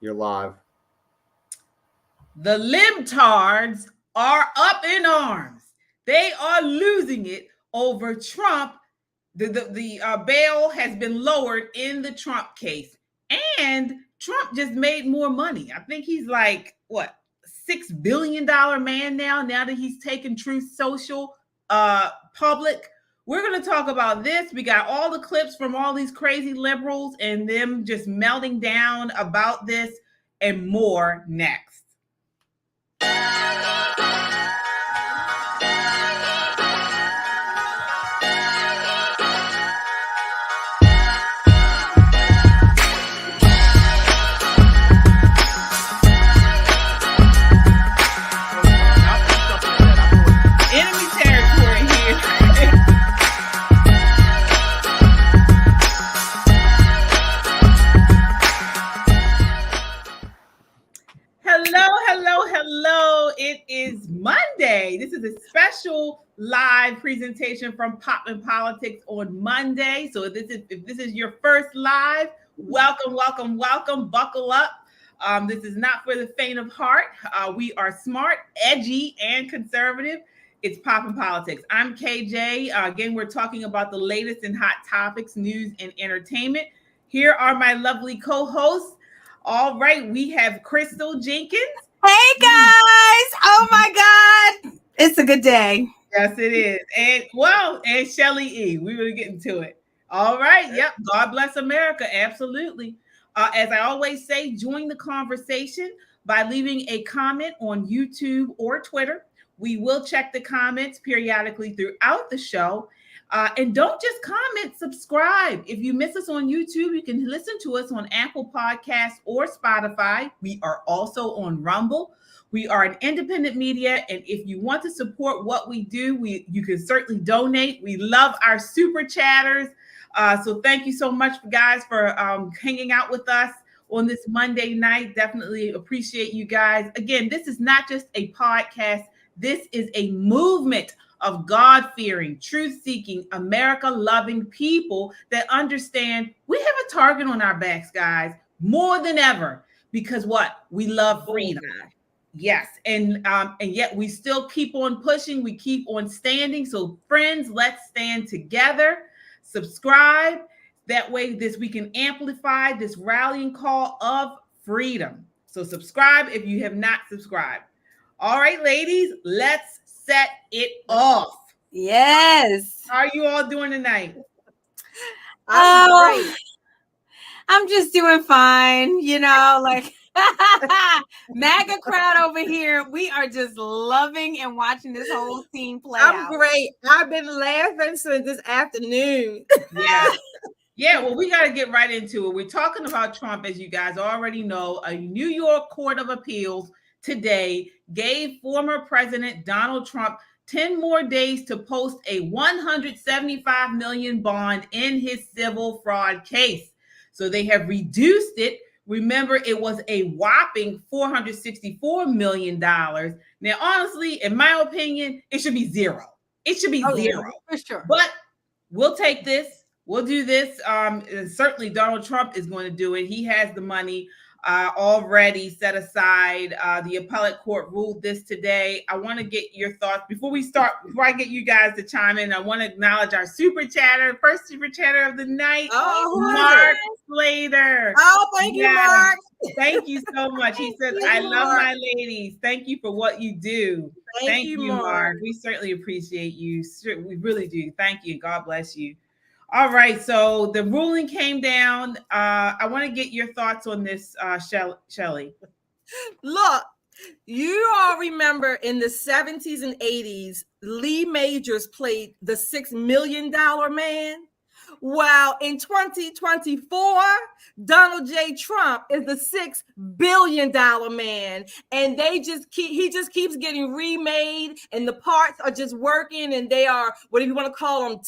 You're live. The libtards are up in arms. They are losing it over Trump. The bail has been lowered in the Trump case. And Trump just made more money. I think he's like, what, $6 billion man now that he's taken Truth Social public. We're going to talk about this. We got all the clips from all these crazy liberals and them just melting down about this and more next. Enemy territory here. Hello. It is Monday. This is a special live presentation from Poppin' Politics on Monday. So if this is your first live, welcome. Buckle up. This is not for the faint of heart. We are smart, edgy, and conservative. It's Poppin' Politics. I'm KJ. Again, we're talking about the latest and hot topics, news, and entertainment. Here are my lovely co-hosts. All right, we have Crystal Jenkins. Hey guys! Oh my God, it's a good day. Yes, it is. And Shelly E. We were getting to it. All right. Yep. God bless America. Absolutely. As I always say, join the conversation by leaving a comment on YouTube or Twitter. We will check the comments periodically throughout the show. And don't just comment, subscribe. If you miss us on YouTube, you can listen to us on Apple Podcasts or Spotify. We are also on Rumble. We are an independent media, and if you want to support what we do, you can certainly donate. We love our super chatters. So thank you so much, guys, for hanging out with us on this Monday night. Definitely appreciate you guys. Again, this is not just a podcast. This is a movement of God-fearing, truth-seeking, America-loving people that understand we have a target on our backs, guys, more than ever, because what? We love freedom. Yes, and yet we still keep on pushing. We keep on standing. So friends, let's stand together. Subscribe. That way we can amplify this rallying call of freedom. So subscribe if you have not subscribed. All right, ladies, let's set it off. Yes. How are you all doing tonight? I'm great. I'm just doing fine, like MAGA crowd over here. We are just loving and watching this whole scene play out. I'm great. I've been laughing since this afternoon. Yeah, well, we got to get right into it. We're talking about Trump, as you guys already know. A New York Court of Appeals today gave former President Donald Trump 10 more days to post a $175 million bond in his civil fraud case. So they have reduced it. Remember, it was a whopping $464 million. Now, honestly, in my opinion, it should be zero. It should be zero. For sure. But we'll take this. We'll do this. Certainly, Donald Trump is going to do it. He has the money already set aside. The appellate court ruled this today. I want to get your thoughts before I get you guys to chime in. I want to acknowledge our super chatter, first super chatter of the night, Mark Slater. Oh, thank you, Mark. Thank you so much. He said, I love my ladies. Thank you for what you do. Thank you, Mark. We certainly appreciate you. We really do. Thank you. God bless you. All right, so the ruling came down. I want to get your thoughts on this, Shelly. Look, you all remember in the 70s and 80s, Lee Majors played the $6 million man. Well, in 2024, Donald J. Trump is the $6 billion man, and he just keeps getting remade, and the parts are just working, and they are, whatever you want to call them,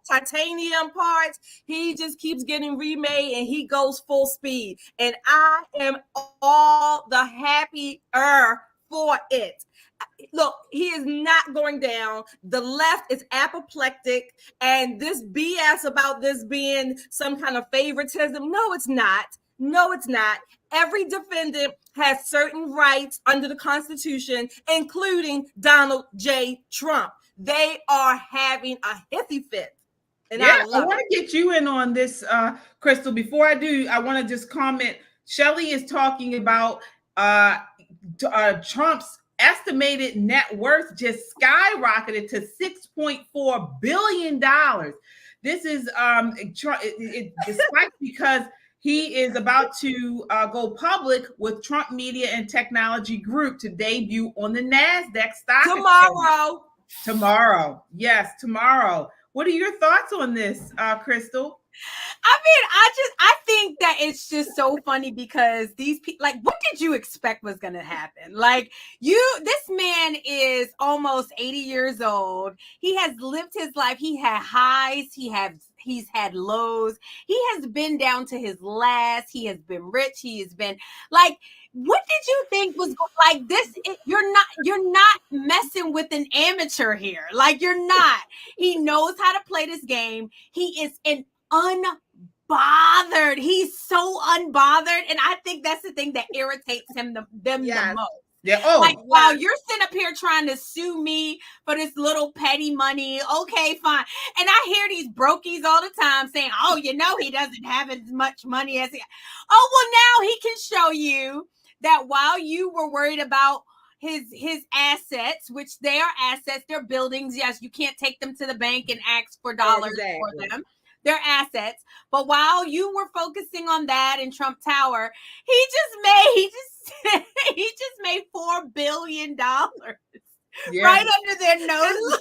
titanium parts. He just keeps getting remade, and he goes full speed, and I am all the happier for it. Look, he is not going down. The left is apoplectic, and this BS about this being some kind of favoritism. No, it's not. every defendant has certain rights under the Constitution, including Donald J. Trump. They are having a hissy fit. And I want to get you in on this, Crystal. Before I do, I want to just comment. Shelly is talking about Trump's estimated net worth just skyrocketed to $6.4 billion. This is despite because he is about to go public with Trump Media and Technology Group to debut on the NASDAQ stock tomorrow. Tomorrow. Yes, tomorrow. What are your thoughts on this, Crystal? I mean, I think that it's just so funny because these people, like, what did you expect was going to happen? Like, this man is almost 80 years old. He has lived his life. He had highs. He's had lows. He has been down to his last. He has been rich. He has been like, what did you think was like this? You're not messing with an amateur here. Like, you're not. He knows how to play this game. He is an unbothered. He's so unbothered. And I think that's the thing that irritates them the most. Yeah. Wow, you're sitting up here trying to sue me for this little petty money. Okay, fine. And I hear these brokies all the time saying, oh, he doesn't have as much money as he. Oh, well, now he can show you that while you were worried about his assets, which they are assets, they're buildings. Yes, you can't take them to the bank and ask for dollars for them. They're assets. But while you were focusing on that in Trump Tower, he just made $4 billion right under their noses.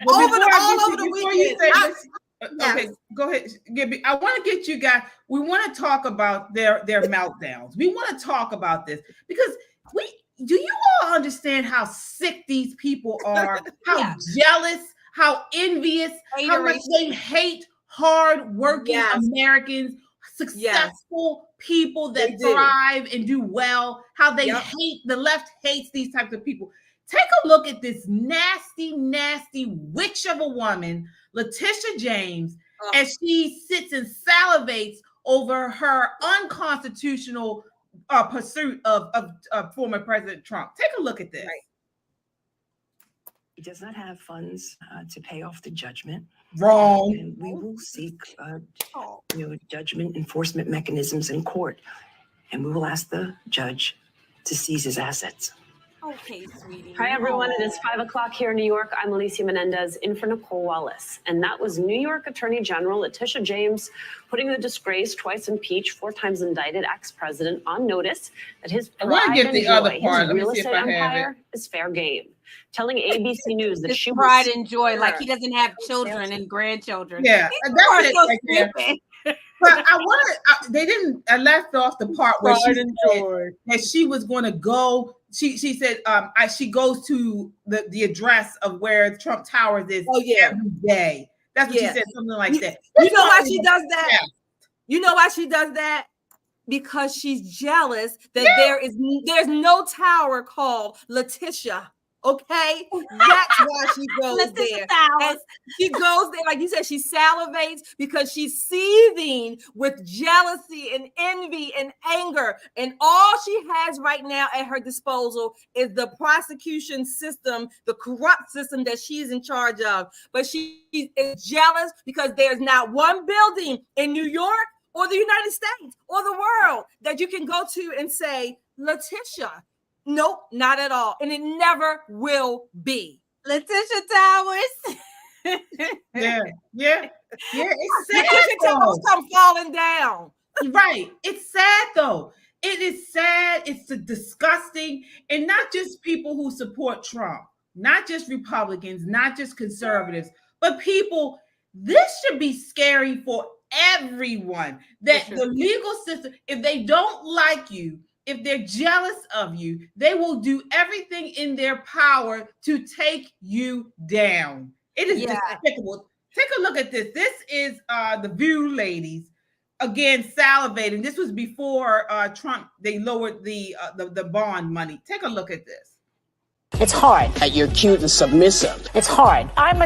all over the weekend. Okay, go ahead, Gibby. I want to get you guys. We want to talk about their meltdowns. We want to talk about this because do you all understand how sick these people are? How jealous, how envious, how much they hate hard-working Americans, successful people that thrive and do well, how they hate, the left hates these types of people. Take a look at this nasty, nasty witch of a woman, Letitia James, as she sits and salivates over her unconstitutional pursuit of former President Trump. Take a look at this. Right. He does not have funds to pay off the judgment. Wrong. And we will seek, judgment enforcement mechanisms in court, and we will ask the judge to seize his assets. Okay, sweetie. Hi, everyone. It is 5 o'clock here in New York. I'm Alicia Menendez in for Nicole Wallace. And that was New York Attorney General Letitia James putting the disgraced, twice impeached, 4 times indicted ex-president on notice that his pride and joy, his real estate empire is fair game. Telling ABC News that she pride and joy, like he doesn't have children and grandchildren. Yeah, that's it. Right there. But they didn't. I left off the part where she said that she was going to go. She said she goes to the address of where Trump Towers is every day. That's what she said, something like that. You know why she does that? Yeah. You know why she does that? Because she's jealous that there's no tower called Letitia. Okay, that's why she goes there. And she goes there, like you said, she salivates because she's seething with jealousy and envy and anger. And all she has right now at her disposal is the prosecution system, the corrupt system that she's in charge of. But she is jealous because there's not one building in New York or the United States or the world that you can go to and say, Letitia. Nope, not at all. And it never will be. Letitia Towers. Yeah. It's sad. Letitia Towers come falling down. Right. It's sad though. It is sad. It's disgusting. And not just people who support Trump, not just Republicans, not just conservatives, but people. This should be scary for everyone. That the legal system, if they don't like you, if they're jealous of you, they will do everything in their power to take you down. It is despicable. Take a look at this. This is the View ladies again salivating. This was before Trump. They lowered the bond money. Take a look at this. It's hard. You're cute and submissive. It's hard. I am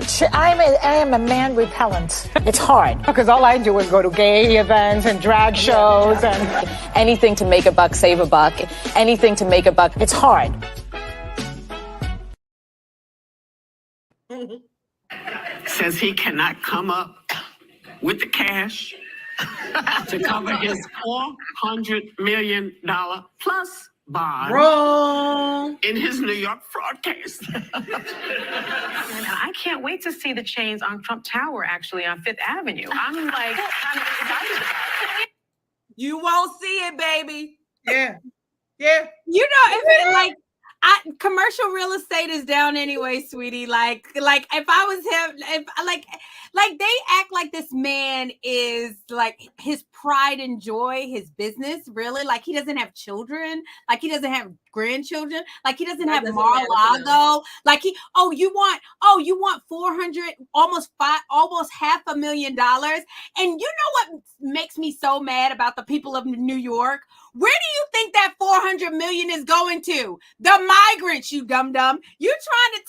a man repellent. It's hard. Because all I do is go to gay events and drag shows and anything to make a buck, save a buck. Anything to make a buck. It's hard. Says he cannot come up with the cash to cover his $400 million plus bond Wrong. in his New York fraud case. And I can't wait to see the chains on Trump Tower, actually, on Fifth Avenue. I'm like kind of excited about it. You won't see it, baby. Yeah. Yeah. You know, if it like commercial real estate is down anyway, sweetie. Like if I was him, if like they act like this man is like his pride and joy, his business, really. Like he doesn't have children, like he doesn't have grandchildren, like he doesn't have Mar-a-Lago. Like you want 400, almost $500,000. And you know what makes me so mad about the people of New York? Where do you think that 400 million is going to? The migrants, you dum-dum. You trying to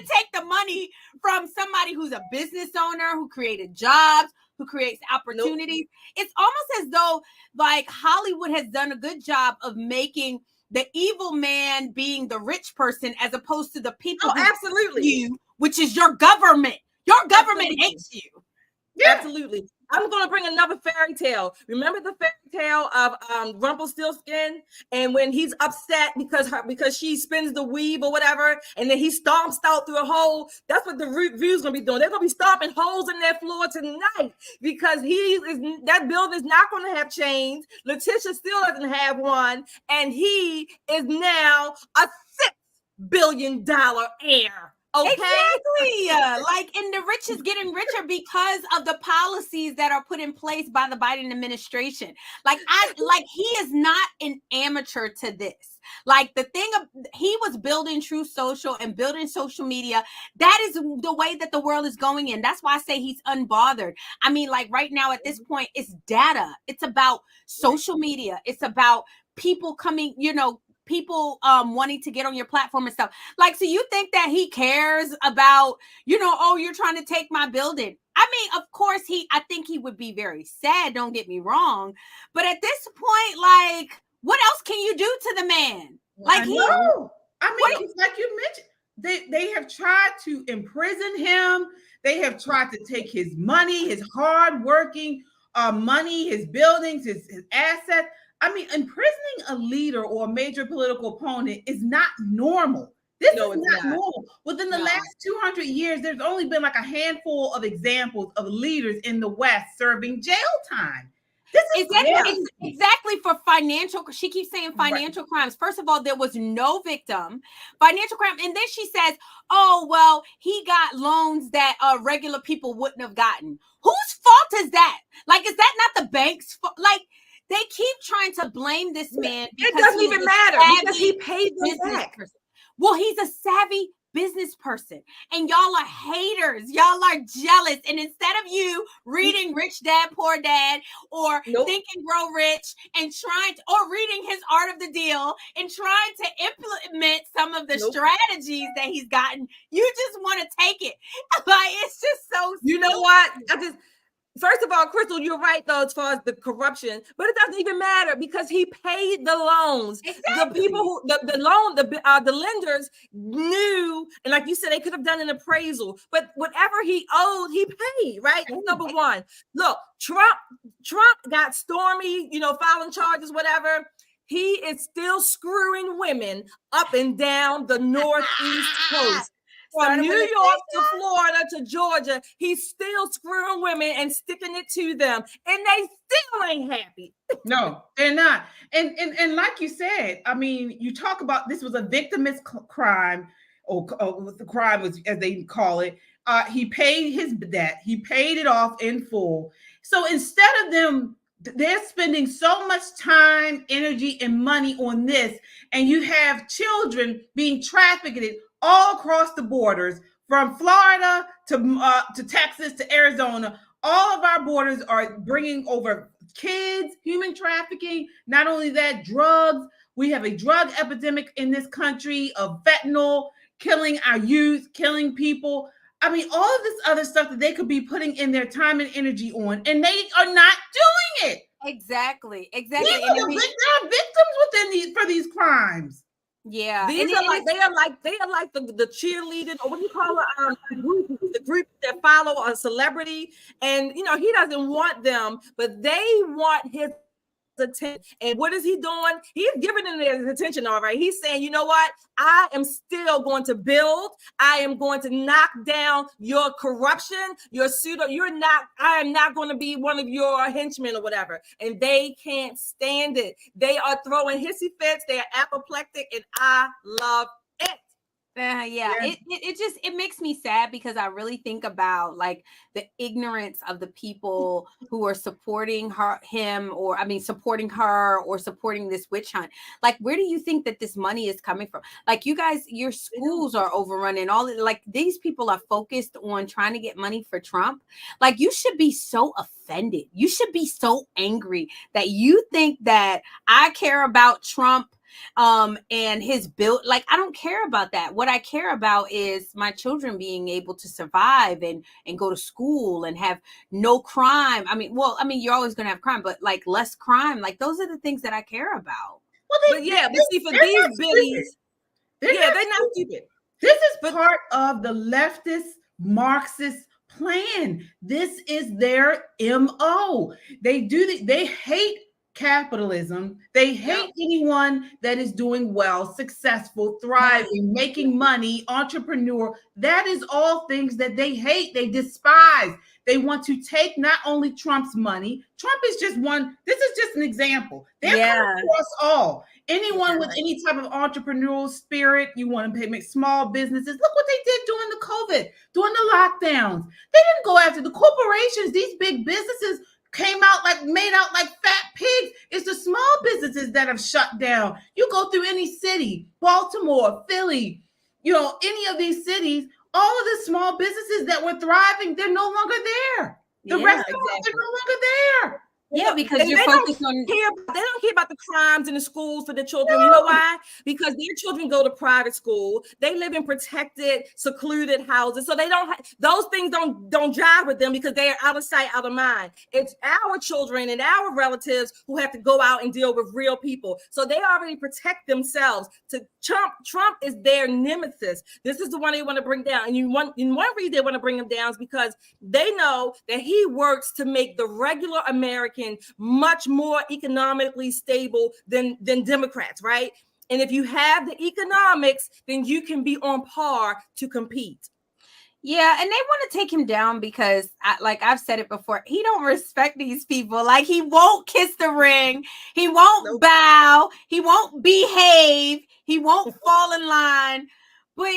take the money from somebody who's a business owner, who created jobs, who creates opportunities. Nope. It's almost as though like Hollywood has done a good job of making the evil man being the rich person as opposed to the people who absolutely you, which is your government. Your government hates you. Yeah. Absolutely. I'm going to bring another fairy tale. Remember the fairy tale of Rumpelstiltskin, and when he's upset because she spins the weave or whatever, and then he stomps out through a hole. That's what the review's going to be doing. They're going to be stomping holes in their floor tonight because that building's not going to have chains. Letitia still doesn't have one, and he is now a $6 billion heir. Okay. Exactly. And the rich is getting richer because of the policies that are put in place by the Biden administration. He is not an amateur to this. Like he was building True Social and building social media. That is the way that the world is going in. That's why I say he's unbothered. I mean, like right now at this point, it's data. It's about social media. It's about people coming, people wanting to get on your platform and stuff. Like, so you think that he cares about, you're trying to take my building. I mean, of course, I think he would be very sad, don't get me wrong. But at this point, like, what else can you do to the man? Like, like you mentioned, they have tried to imprison him. They have tried to take his money, his hardworking money, his buildings, his assets. I mean, imprisoning a leader or a major political opponent is not normal. This is not normal. Within the last 200 years, there's only been like a handful of examples of leaders in the West serving jail time. This is exactly for financial. She keeps saying financial crimes. First of all, there was no victim. Financial crime. And then she says, oh, well, he got loans that regular people wouldn't have gotten. Whose fault is that? Like, is that not the bank's fault? Like, they keep trying to blame this man. It doesn't even matter because he paid them back. Well, he's a savvy business person, and y'all are haters. Y'all are jealous. And instead of you reading Rich Dad, Poor Dad, or Think and Grow Rich, and or reading his Art of the Deal and trying to implement some of the strategies that he's gotten, you just want to take it. Like, it's just so. You know what? First of all, Crystal, you're right, though, as far as the corruption, but it doesn't even matter because he paid the loans. Exactly. The people who, the lenders knew, and like you said, they could have done an appraisal, but whatever he owed, he paid, right? That's number one. Look, Trump got Stormy, filing charges, whatever. He is still screwing women up and down the Northeast coast. From New York to Florida to Georgia, he's still screwing women and sticking it to them, and they still ain't happy. No, they're not. And like you said, I mean, you talk about this was a victimless crime, or the crime was, as they call it. He paid his debt. He paid it off in full. So instead of they're spending so much time, energy, and money on this, and you have children being trafficked all across the borders, from Florida to Texas to Arizona. All of our borders are bringing over kids, human trafficking. Not only that, drugs. We have a drug epidemic in this country of fentanyl killing our youth, killing people. I mean, all of this other stuff that they could be putting in their time and energy on, and they are not doing it. Exactly. These are there are victims within these crimes. Yeah, they are like the cheerleaders, or what do you call it? The group that follow a celebrity, and he doesn't want them, but they want his attention. And what is he doing? He's giving them his attention, all right. He's saying, you know what? I am still going to build. I am going to knock down your corruption, your pseudo. I am not going to be one of your henchmen or whatever. And they can't stand it. They are throwing hissy fits. They are apoplectic, and I love it. It makes me sad because I really think about like the ignorance of the people who are supporting supporting her or supporting this witch hunt. Like, where do you think that this money is coming from? Like, you guys, your schools are overrunning. Like, these people are focused on trying to get money for Trump. Like, you should be so offended. You should be so angry that you think that I care about Trump and his build. Like, I don't care about that. What I care about is my children being able to survive and go to school and have no crime. You're always going to have crime, but like less crime. Like, those are the things that I care about. Well, but see, for these biddies, they're not stupid. This is part of the leftist Marxist plan. This is their MO. They hate capitalism. They hate anyone that is doing well, successful, thriving, making money, entrepreneur. That is all things that they hate. They despise. They want to take not only Trump's money. Trump is just one. This is just an example. They're coming for us all. Anyone with any type of entrepreneurial spirit, you want to make small businesses. Look what they did during the COVID, during the lockdowns. They didn't go after the corporations. These big businesses made out like fat pigs. It's the small businesses that have shut down. You go through any city, Baltimore, Philly, any of these cities, all of the small businesses that were thriving, they're no longer there. The restaurants are no longer there. Yeah, because you're focused on. They don't care about the crimes in the schools for the children. You know why? Because their children go to private school. They live in protected, secluded houses, so they don't. Those things don't jive with them because they are out of sight, out of mind. It's our children and our relatives who have to go out and deal with real people. So they already protect themselves. Trump is their nemesis. This is the one they want to bring down. And one reason they want to bring him down is because they know that he works to make the regular American much more economically stable than Democrats, right? And if you have the economics, then you can be on par to compete. Yeah, and they want to take him down because, I've said it before, he don't respect these people. Like, he won't kiss the ring, he won't bow, he won't behave, he won't fall in line. But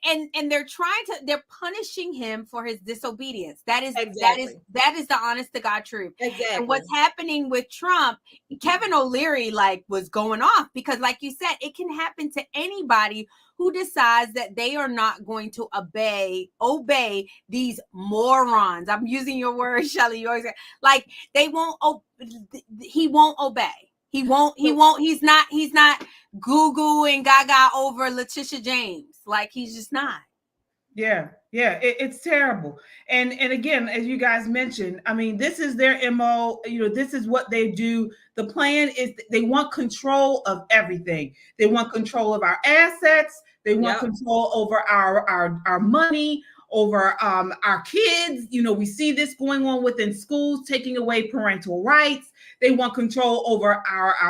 and they're they're punishing him for his disobedience. That is the honest to God truth. Exactly. And what's happening with Trump, Kevin O'Leary was going off because, like you said, it can happen to anybody who decides that they are not going to obey these morons. I'm using your word, Shelley. You always say, like, he won't obey. He's not Goo and Gaga over Letitia James. Like, he's just not. Yeah. It's terrible. And again, as you guys mentioned, I mean, this is their MO. This is what they do. The plan is they want control of everything. They want control of our assets. They want control over our money, over our kids. We see this going on within schools, taking away parental rights. They want control over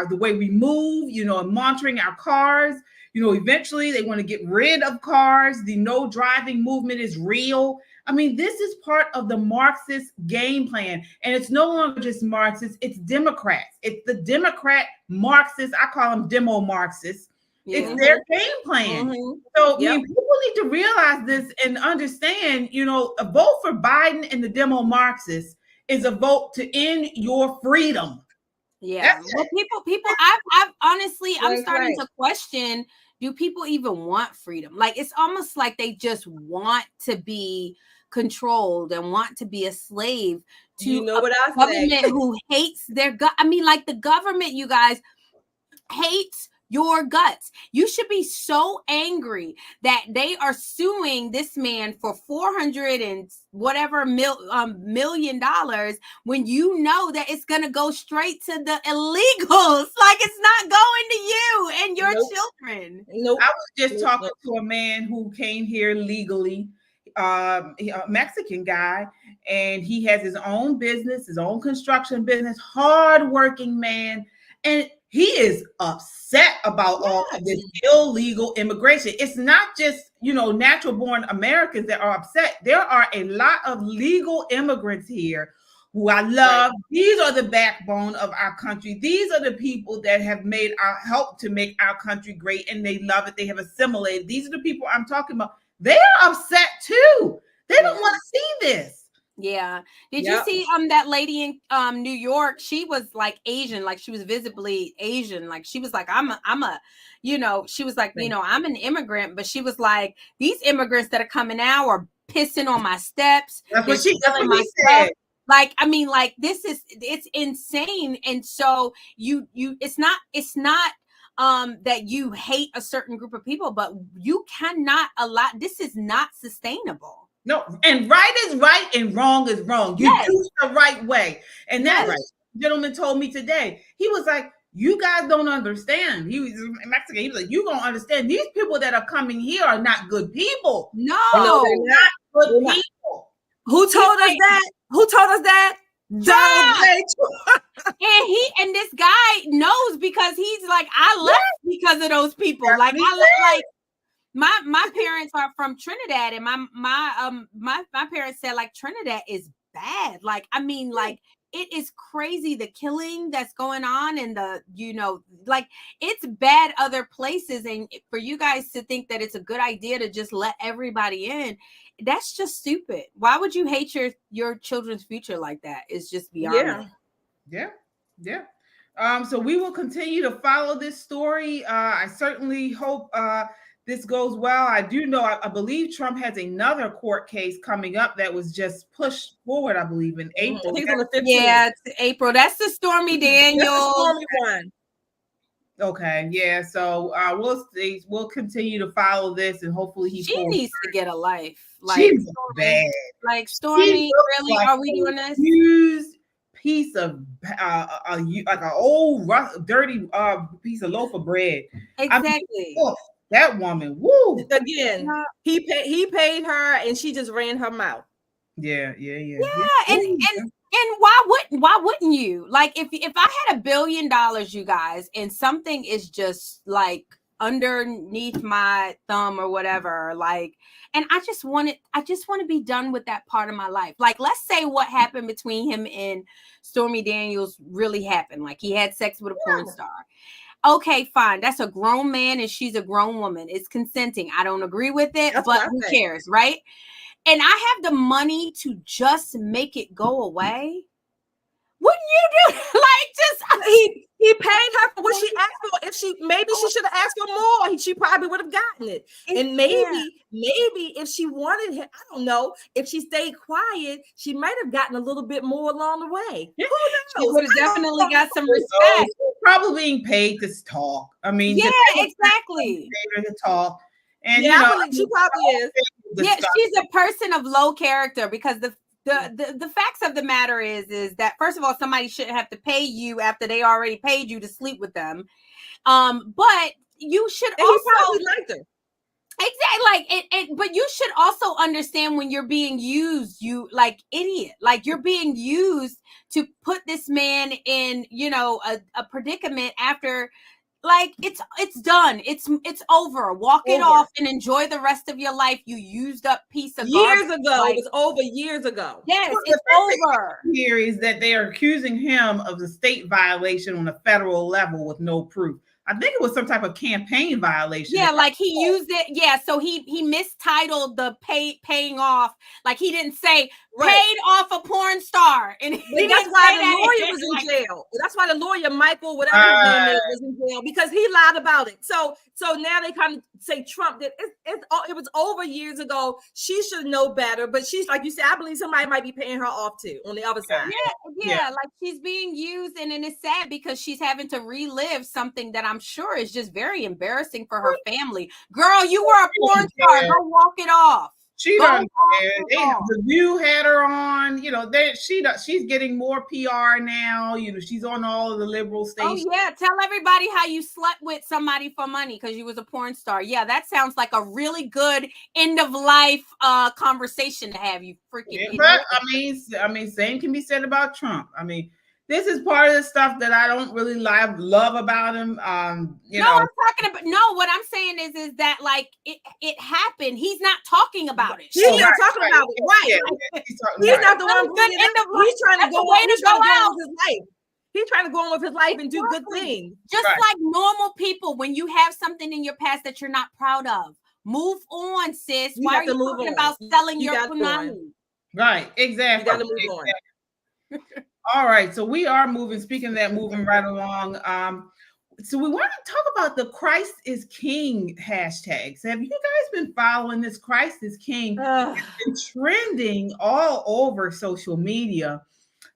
the way we move, and monitoring our cars. Eventually they want to get rid of cars. The no driving movement is real. I mean, this is part of the Marxist game plan. And it's no longer just Marxists, it's Democrats. It's the Democrat Marxists. I call them demo Marxists. It's their game plan. Mm-hmm. So people need to realize this and understand, a vote for Biden and the demo Marxists is a vote to end your freedom. Yeah. Well, people, I've honestly, I'm starting to question, do people even want freedom? Like, it's almost like they just want to be controlled and want to be a slave to government who hates their the government, you guys, hates your guts. You should be so angry that they are suing this man for $400 and whatever million when you know that it's going to go straight to the illegals. Like, it's not going to you and your children. I was just talking to a man who came here legally, a Mexican guy, and he has his own business, his own construction business, hardworking man, and he is upset about all of this illegal immigration. It's not just, natural born Americans that are upset. There are a lot of legal immigrants here who I love. Right. These are the backbone of our country. These are the people that have helped to make our country great, and they love it. They have assimilated. These are the people I'm talking about. They are upset too. They don't want to see this. Yeah. Did you see that lady in New York? She was like Asian, like she was visibly Asian. Like she was like, I'm an immigrant, but she was like, these immigrants that are coming now are pissing on my steps. That's what she said. Like, I mean, like it's insane. And so it's not that you hate a certain group of people, but you cannot allow, this is not sustainable. No, and right is right and wrong is wrong. You do it the right way. And that gentleman told me today, he was like, you guys don't understand. He was Mexican. He was like, you don't understand. These people that are coming here are not good people. No, they're not good people. Who told us that? Who told us that? And this guy knows because he's like, I left because of those people. Like my parents are from Trinidad, and my parents said like Trinidad is bad. Like, I mean, like it is crazy the killing that's going on, and like it's bad other places. And for you guys to think that it's a good idea to just let everybody in, that's just stupid. Why would you hate your children's future like that? It's just beyond me. Yeah. So we will continue to follow this story. I certainly hope this goes well. I do know, I believe Trump has another court case coming up that was just pushed forward, I believe, in April. Yeah, it's April. That's the Stormy Daniels. Stormy one. Okay, yeah. So we'll continue to follow this, and hopefully she needs to get a life. Like, she's bad. Like, Stormy, really? Like, are we doing this? Used piece of like an old dirty piece of loaf of bread. Exactly. That woman, woo! Again, he paid her, and she just ran her mouth. Yeah, and why wouldn't you? Like, if I had $1 billion, you guys, and something is just like underneath my thumb or whatever, like, and I just want to be done with that part of my life. Like, let's say what happened between him and Stormy Daniels really happened. Like, he had sex with a porn star. Okay, fine. That's a grown man and she's a grown woman. It's consenting. I don't agree with it, but who cares, right? And I have the money to just make it go away. Wouldn't you do? Like, just he paid her for what she asked for. Maybe she should have asked for more. She probably would have gotten it. And maybe if she wanted him, I don't know. If she stayed quiet, she might have gotten a little bit more along the way. Who knows? She would have definitely got some respect. Probably being paid to talk. I mean, exactly. To talk. And she probably is. Yeah, she's a person of low character, because the facts of the matter is that, first of all, somebody shouldn't have to pay you after they already paid you to sleep with them. But you should also, he probably liked her. Exactly. But you should also understand when you're being used, you like idiot, like you're being used to put this man in, a predicament after, like, it's done. It's over. Walk it off and enjoy the rest of your life. You used up piece of years ago. Like, it was over years ago. Yes, it's over. Here is that they are accusing him of a state violation on a federal level with no proof. I think it was some type of campaign violation. Yeah, like he used it. Yeah, so he mistitled the paying off. Like, he didn't say paid off a porn star, and that's why the lawyer was in jail. That's why the lawyer, Michael, whatever his name is, was in jail, because he lied about it. So now they kind of say Trump did. It was over years ago. She should know better, but she's, like you said, I believe somebody might be paying her off too on the other side. Yeah, like she's being used, and it's sad because she's having to relive something that I'm sure is just very embarrassing for her family. Girl, you were a porn star. Go walk it off. She done. The View had her on. You know, she's getting more PR now. You know, she's on all of the liberal stations. Oh yeah, tell everybody how you slept with somebody for money because you was a porn star. Yeah, that sounds like a really good end of life conversation to have. You freaking. Yeah, but I mean, same can be said about Trump. I mean, this is part of the stuff that I don't really love about him. You know, I'm talking about. No, what I'm saying is that like it happened. He's not talking about it. He's not talking about it. Right. Yeah, he's not the one. He's trying to go on with his life. He's trying to go on with his life and do good things. Just like normal people, when you have something in your past that you're not proud of, move on, sis. Why are you talking about selling your punani? Right. Exactly. You got to move on. All right, so we are moving. Speaking of that, moving right along. So we want to talk about the Christ is King hashtags. Have you guys been following this Christ is King? It's been trending all over social media.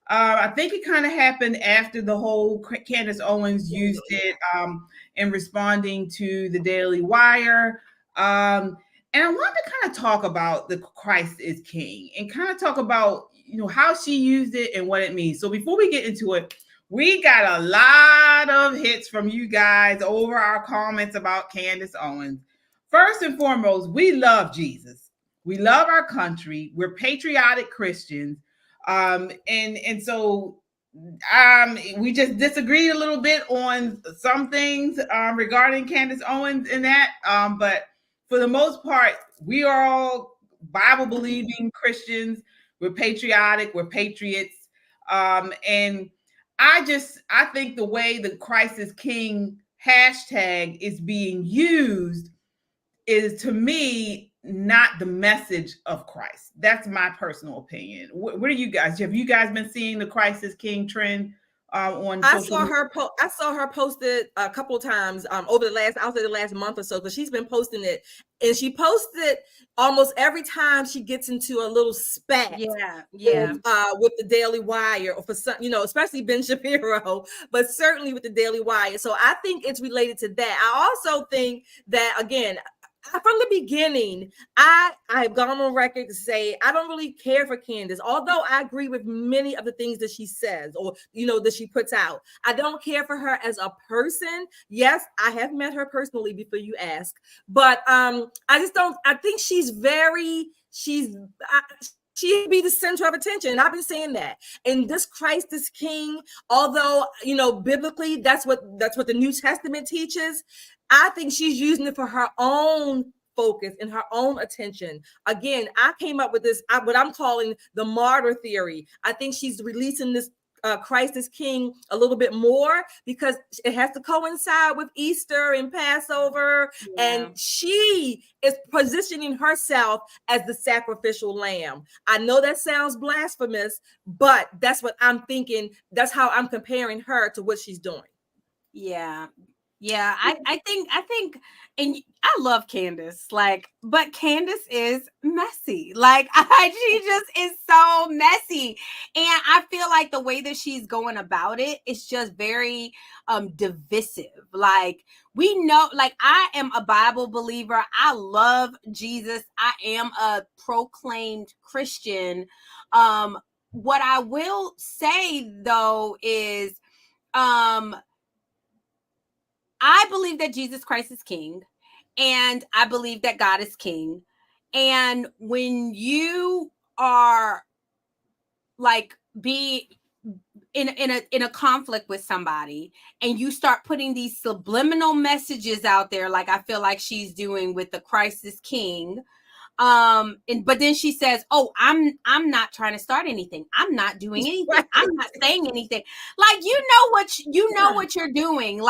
I think it kind of happened after the whole Candace Owens used it in responding to the Daily Wire. And I wanted to kind of talk about the Christ is King and kind of talk about, you know, how she used it and what it means. So before we get into it, we got a lot of hits from you guys over our comments about Candace Owens. First and foremost, we love Jesus. We love our country. We're patriotic Christians. And so we just disagreed a little bit on some things regarding Candace Owens and that. But for the most part, we are all Bible-believing Christians. We're patriotic. We're patriots. And I think the way the Christ is King hashtag is being used is, to me, not the message of Christ. That's my personal opinion. What are you guys? Have you guys been seeing the Christ is King trend on? I saw her posted a couple of times over the last month or so, because she's been posting it, and she posted almost every time she gets into a little spat. With the Daily Wire, or for some, you know, especially Ben Shapiro, but certainly with the Daily Wire. So I think it's related to that. I also think that, again, from the beginning, I have gone on record to say I don't really care for Candace, although I agree with many of the things that she says, or, you know, that she puts out. I don't care for her as a person. Yes, I have met her personally before you ask, but I just don't. I think she'd be the center of attention. And I've been saying that. And this Christ is King, although, you know, biblically, that's what the New Testament teaches. I think she's using it for her own focus and her own attention. Again, I came up with this, what I'm calling the martyr theory. I think she's releasing this Christ is King a little bit more because it has to coincide with Easter and Passover. And she is positioning herself as the sacrificial lamb. I know that sounds blasphemous, but that's what I'm thinking. That's how I'm comparing her to what she's doing. Yeah, I think, and I love Candace, but Candace is messy. She just is so messy. And I feel like the way that she's going about it is just very divisive. We know, I am a Bible believer. I love Jesus. I am a proclaimed Christian. What I will say, though, is I believe that Jesus Christ is King, and I believe that God is King. And when you are be in a conflict with somebody, and you start putting these subliminal messages out there, like I feel like she's doing with the Christ is King. But then she says, "Oh, I'm not trying to start anything. I'm not doing anything. I'm not saying anything." You know what you're doing.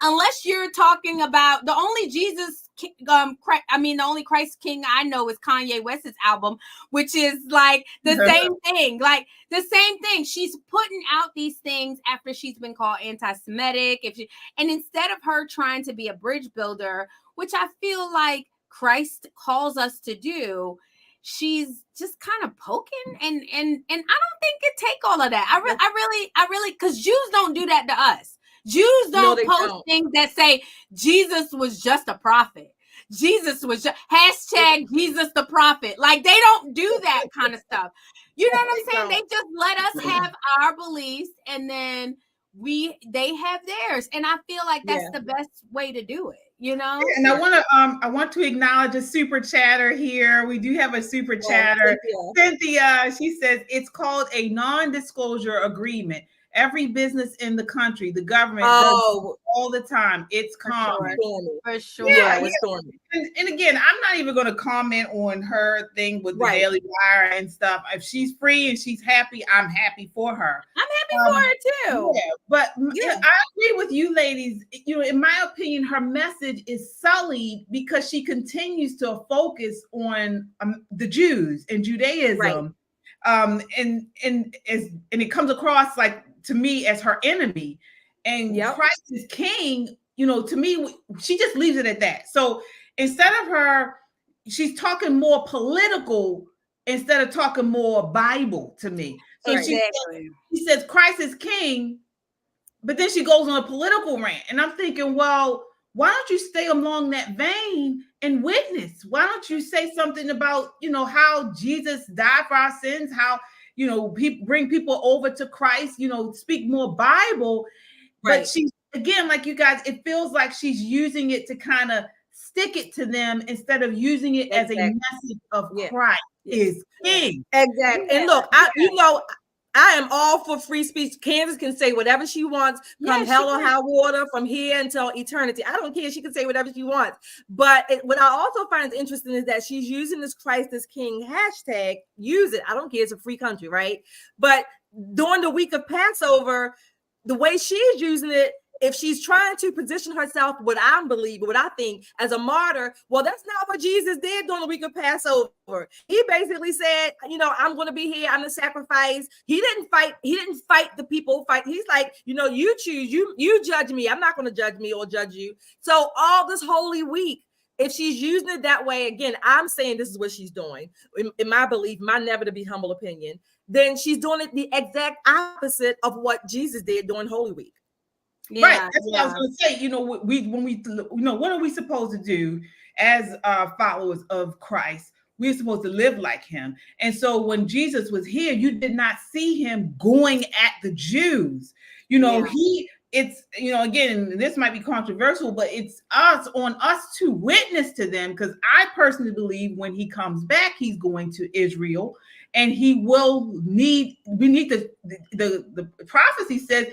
Unless you're talking about the only Jesus the only Christ King I know is Kanye West's album, which is like the same thing. Like the same thing. She's putting out these things after she's been called anti-Semitic. And instead of her trying to be a bridge builder, which I feel like Christ calls us to do, she's just kind of poking, and I don't think it take all of that. I really, because Jews don't do that to us. Jews don't post things that say Jesus was just a prophet. Jesus was just hashtag Jesus the prophet. Like they don't do that kind of stuff. You know what I'm saying? They just let us have our beliefs, and then they have theirs. And I feel like that's the best way to do it. You know, and I want to acknowledge a super chatter here. We do have a super chatter. Cynthia, she says it's called a non-disclosure agreement. Every business in the country, the government does all the time. It's common. For sure. Yeah. And again, I'm not even going to comment on her thing with the Daily Wire and stuff. If she's free and she's happy, I'm happy for her. I'm happy for her too. Yeah, but I agree with you ladies. You know, in my opinion, her message is sullied because she continues to focus on the Jews and Judaism. Right. And it comes across like, to me, as her enemy, and Christ is king, you know, to me, she just leaves it at that. So instead of her, she's talking more political instead of talking more Bible to me. So she says Christ is king, but then she goes on a political rant. And I'm thinking, well, why don't you stay along that vein and witness? Why don't you say something about, you know, how Jesus died for our sins, how, you know, bring people over to Christ, you know, speak more Bible. Right. But she's, again, like you guys, it feels like she's using it to kind of stick it to them instead of using it as a message of Christ is king. Exactly. And look, I am all for free speech. Candace can say whatever she wants, come hell or high water, from here until eternity. I don't care. She can say whatever she wants. But what I also find interesting is that she's using this Christ is King hashtag. Use it. I don't care. It's a free country, right? But during the week of Passover, the way she's using it, if she's trying to position herself, what I believe, what I think, as a martyr, well, that's not what Jesus did during the week of Passover. He basically said, you know, I'm going to be here. I'm the sacrifice. He didn't fight. He didn't fight the people. He's like, you know, you choose. You judge me. I'm not going to judge me or judge you. So all this holy week, if she's using it that way, again, I'm saying this is what she's doing. In my belief, my never to be humble opinion, then she's doing it the exact opposite of what Jesus did during Holy Week. Yeah, right. That's what I was going to say. You know, what are we supposed to do as followers of Christ? We're supposed to live like him. And so when Jesus was here, you did not see him going at the Jews. You know, it's, you know, again, this might be controversial, but it's on us to witness to them, because I personally believe when he comes back, he's going to Israel, and we need the prophecy says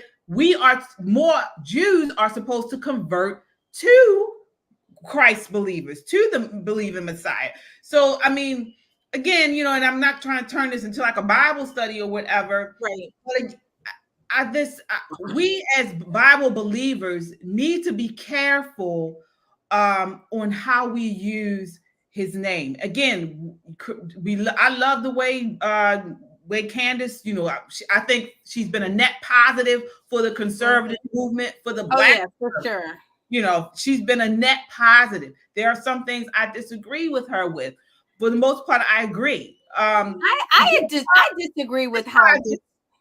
more Jews are supposed to convert to Christ believers, to the believing Messiah. So, I mean, again, you know, and I'm not trying to turn this into like a Bible study or whatever. Right. But we as Bible believers need to be careful on how we use his name. Again, I love the way Candace, you know, I think she's been a net positive for the conservative movement, for the Black. For sure. You know, she's been a net positive. There are some things I disagree with her with. For the most part, I agree. I disagree with how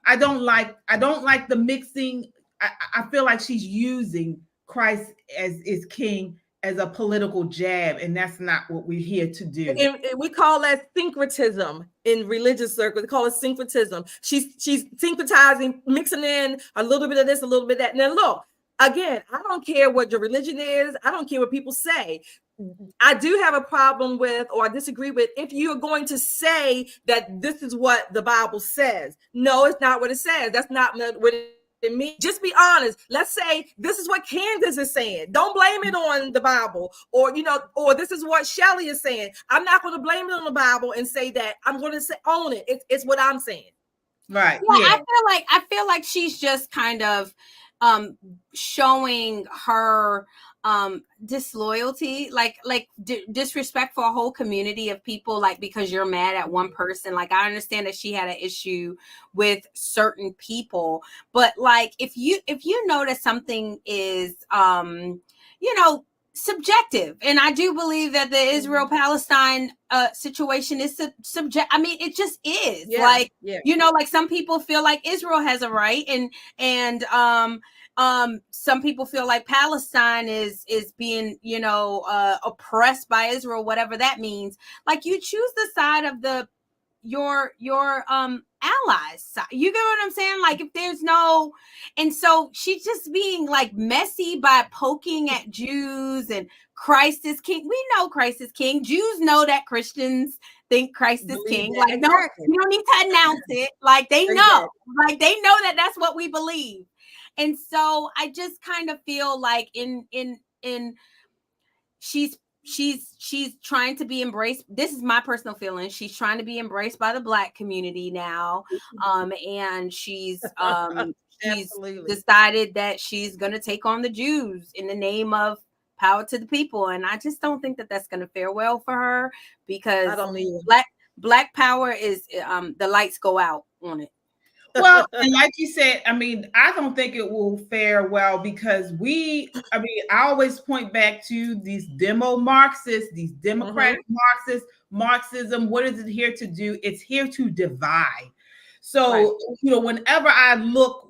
I don't like the mixing. I feel like she's using Christ as is king as a political jab, and that's not what we're here to do. And we call that syncretism in religious circles. We call it syncretism. She's syncretizing, mixing in a little bit of this, a little bit of that. Now look, again, I don't care what your religion is. I don't care what people say. I do have a problem with, or I disagree with, if you're going to say that this is what the Bible says. No, it's not what it says. That's not what it means. Just be honest. Let's say this is what Candace is saying. Don't blame it on the Bible, or, you know, or this is what Shelley is saying. I'm not going to blame it on the Bible and say that. I'm going to say own it. It's what I'm saying. Right. Yeah. I feel like she's just kind of showing her disloyalty, like disrespect for a whole community of people, like because you're mad at one person. Like I understand that she had an issue with certain people, but like if you know that something is subjective, and I do believe that the Israel-Palestine situation is subject. I mean, it just is. Like some people feel like Israel has a right, and some people feel like Palestine is being oppressed by Israel, whatever that means. Like you choose the side of your allies. You get what I'm saying? Like if there's no, and so she's just being like messy by poking at Jews and Christ is king. We know Christ is king. Jews know that Christians think Christ is king. Like no, you don't need to announce it. Like they know, like they know that that's what we believe. And so I just kind of feel like in she's trying to be embraced. This is my personal feeling. She's trying to be embraced by the Black community now. And she's decided that she's going to take on the Jews in the name of power to the people. And I just don't think that that's going to fare well for her, because Black power is the lights go out on it. Well, and like you said, I mean, I don't think it will fare well because I always point back to these Marxists, these democratic Marxists, Marxism. What is it here to do? It's here to divide. So, whenever I look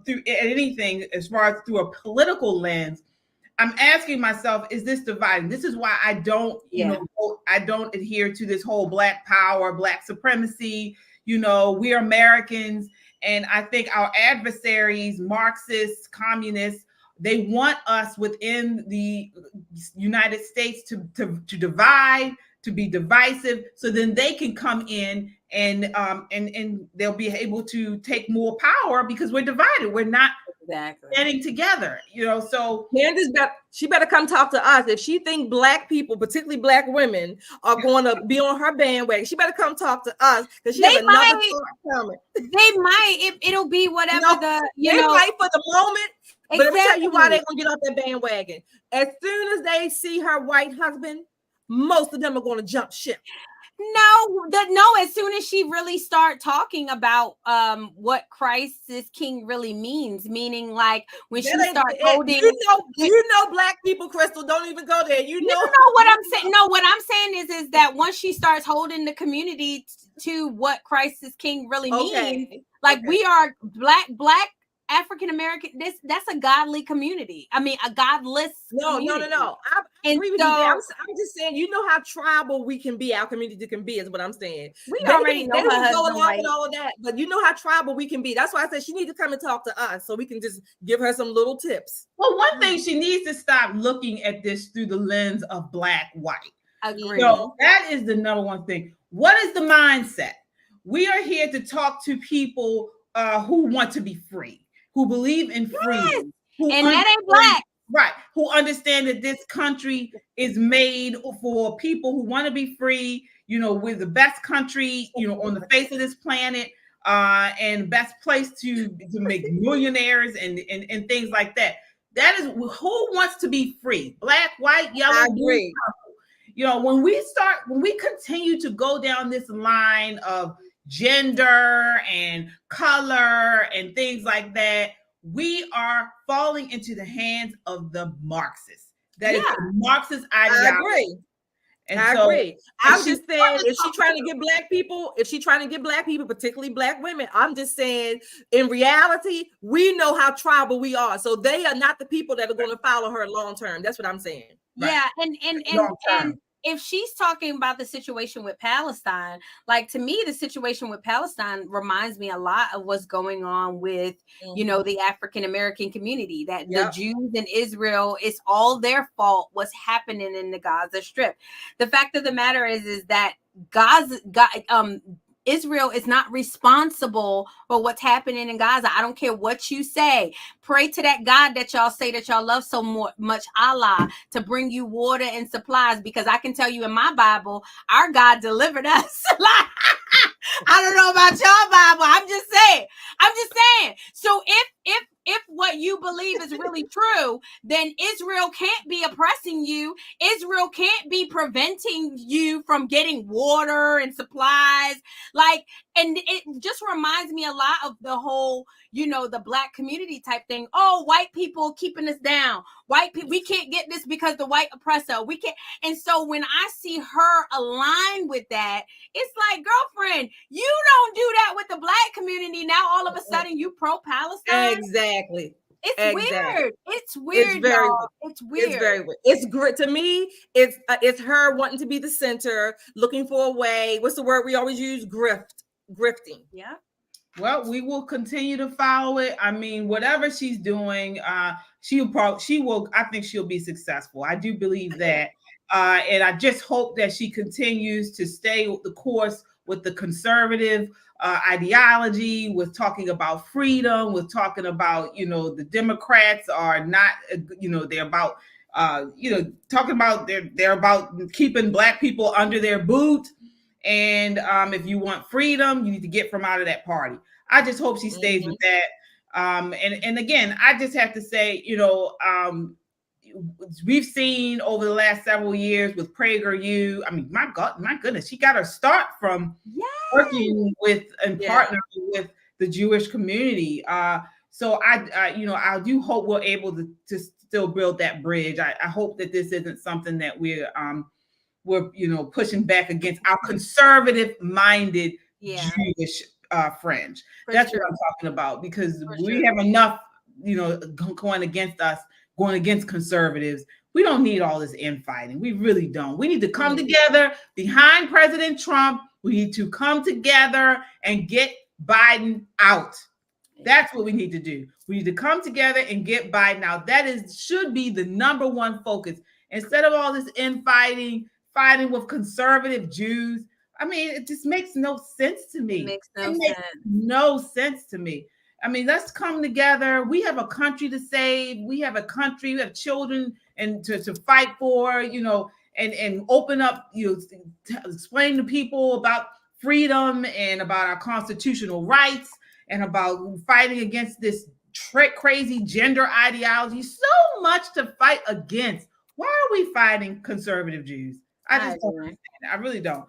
through anything as far as through a political lens, I'm asking myself, is this dividing? This is why I don't, I don't adhere to this whole Black power, Black supremacy. We're Americans. And I think our adversaries, Marxists, communists, they want us within the United States to divide, to be divisive, so then they can come in and they'll be able to take more power because we're divided. We're not standing together, So Candace, she better come talk to us. If she think Black people, particularly Black women, are going to be on her bandwagon, she better come talk to us, because she has another thought coming. They might. It'll be whatever they might for the moment. But let me tell you why they're gonna get off that bandwagon. As soon as they see her white husband, most of them are going to jump ship. No, as soon as she really start talking about what Christ is king really means, meaning like when she start holding, Black people, Crystal, don't even go there. You know what I'm saying. No, what I'm saying is that once she starts holding the community to what Christ is king really means, like we are black African American, that's a godly community. I mean, a godless community. No. I agree with you there. I'm just saying, how tribal we can be, our community can be, is what I'm saying. We already know they don't go along with all of that, but how tribal we can be. That's why I said she needs to come and talk to us so we can just give her some little tips. Well, one thing, she needs to stop looking at this through the lens of Black, white. Agree. So that is the number one thing. What is the mindset? We are here to talk to people who want to be free, who believe in freedom, and that ain't Black, right? Who understand that this country is made for people who want to be free. We're the best country, on the face of this planet, and best place to make millionaires and things like that. That is who wants to be free. Black, white, yellow, blue, purple. When we continue to go down this line of gender and color and things like that, we are falling into the hands of the Marxists. That is the Marxist ideology. I agree. I agree. I'm just saying, if she's trying to get Black people, particularly Black women, I'm just saying, in reality, we know how tribal we are. So they are not the people that are going to follow her long term. That's what I'm saying. Yeah, and if she's talking about the situation with Palestine, like to me, the situation with Palestine reminds me a lot of what's going on with, the African American community, that the Jews in Israel, it's all their fault what's happening in the Gaza Strip. The fact of the matter is that Israel is not responsible for what's happening in Gaza. I don't care what you say. Pray to that God that y'all say that y'all love so much, Allah, to bring you water and supplies, because I can tell you in my Bible, our God delivered us. I don't know about y'all Bible. I'm just saying. So if what you believe is really true, then Israel can't be oppressing you. Israel can't be preventing you from getting water and supplies. Like, and it just reminds me a lot of the whole, the Black community type thing. Oh, white people keeping us down. White people, we can't get this because the white oppressor. We can't. And so when I see her align with that, it's like, girlfriend, you don't do that with the Black community. Now all of a sudden you pro-Palestine. Exactly. It's weird. It's weird. It's very weird. It's very weird. It's great to me. It's her wanting to be the center, looking for a way. What's the word we always use? Grifting. Yeah. Well, we will continue to follow it. I mean, whatever she's doing, she will. I think she'll be successful. I do believe that, and I just hope that she continues to stay the course with the conservative ideology, with talking about freedom, with talking about, the Democrats are not, they're about, talking about they're about keeping Black people under their boot. And if you want freedom, you need to get from out of that party. I just hope she stays with that. And again, I just have to say, we've seen over the last several years with PragerU. I mean, my goodness, she got her start from working with and partnering with the Jewish community. So I do hope we're able to still build that bridge. I hope that this isn't something that we're pushing back against our conservative-minded Jewish fringe. That's what I'm talking about, because we have enough, going against conservatives. We don't need all this infighting. We really don't. We need to come together behind President Trump. We need to come together and get Biden out. That's what we need to do. We need to come together and get Biden out. That should be the number one focus. Instead of all this infighting, fighting with conservative Jews. I mean, it just makes no sense to me. Makes no sense to me. I mean, let's come together. We have a country to save. We have children and to fight for, and open up, explain to people about freedom and about our constitutional rights and about fighting against this crazy gender ideology. So much to fight against. Why are we fighting conservative Jews? I just don't understand. I really don't.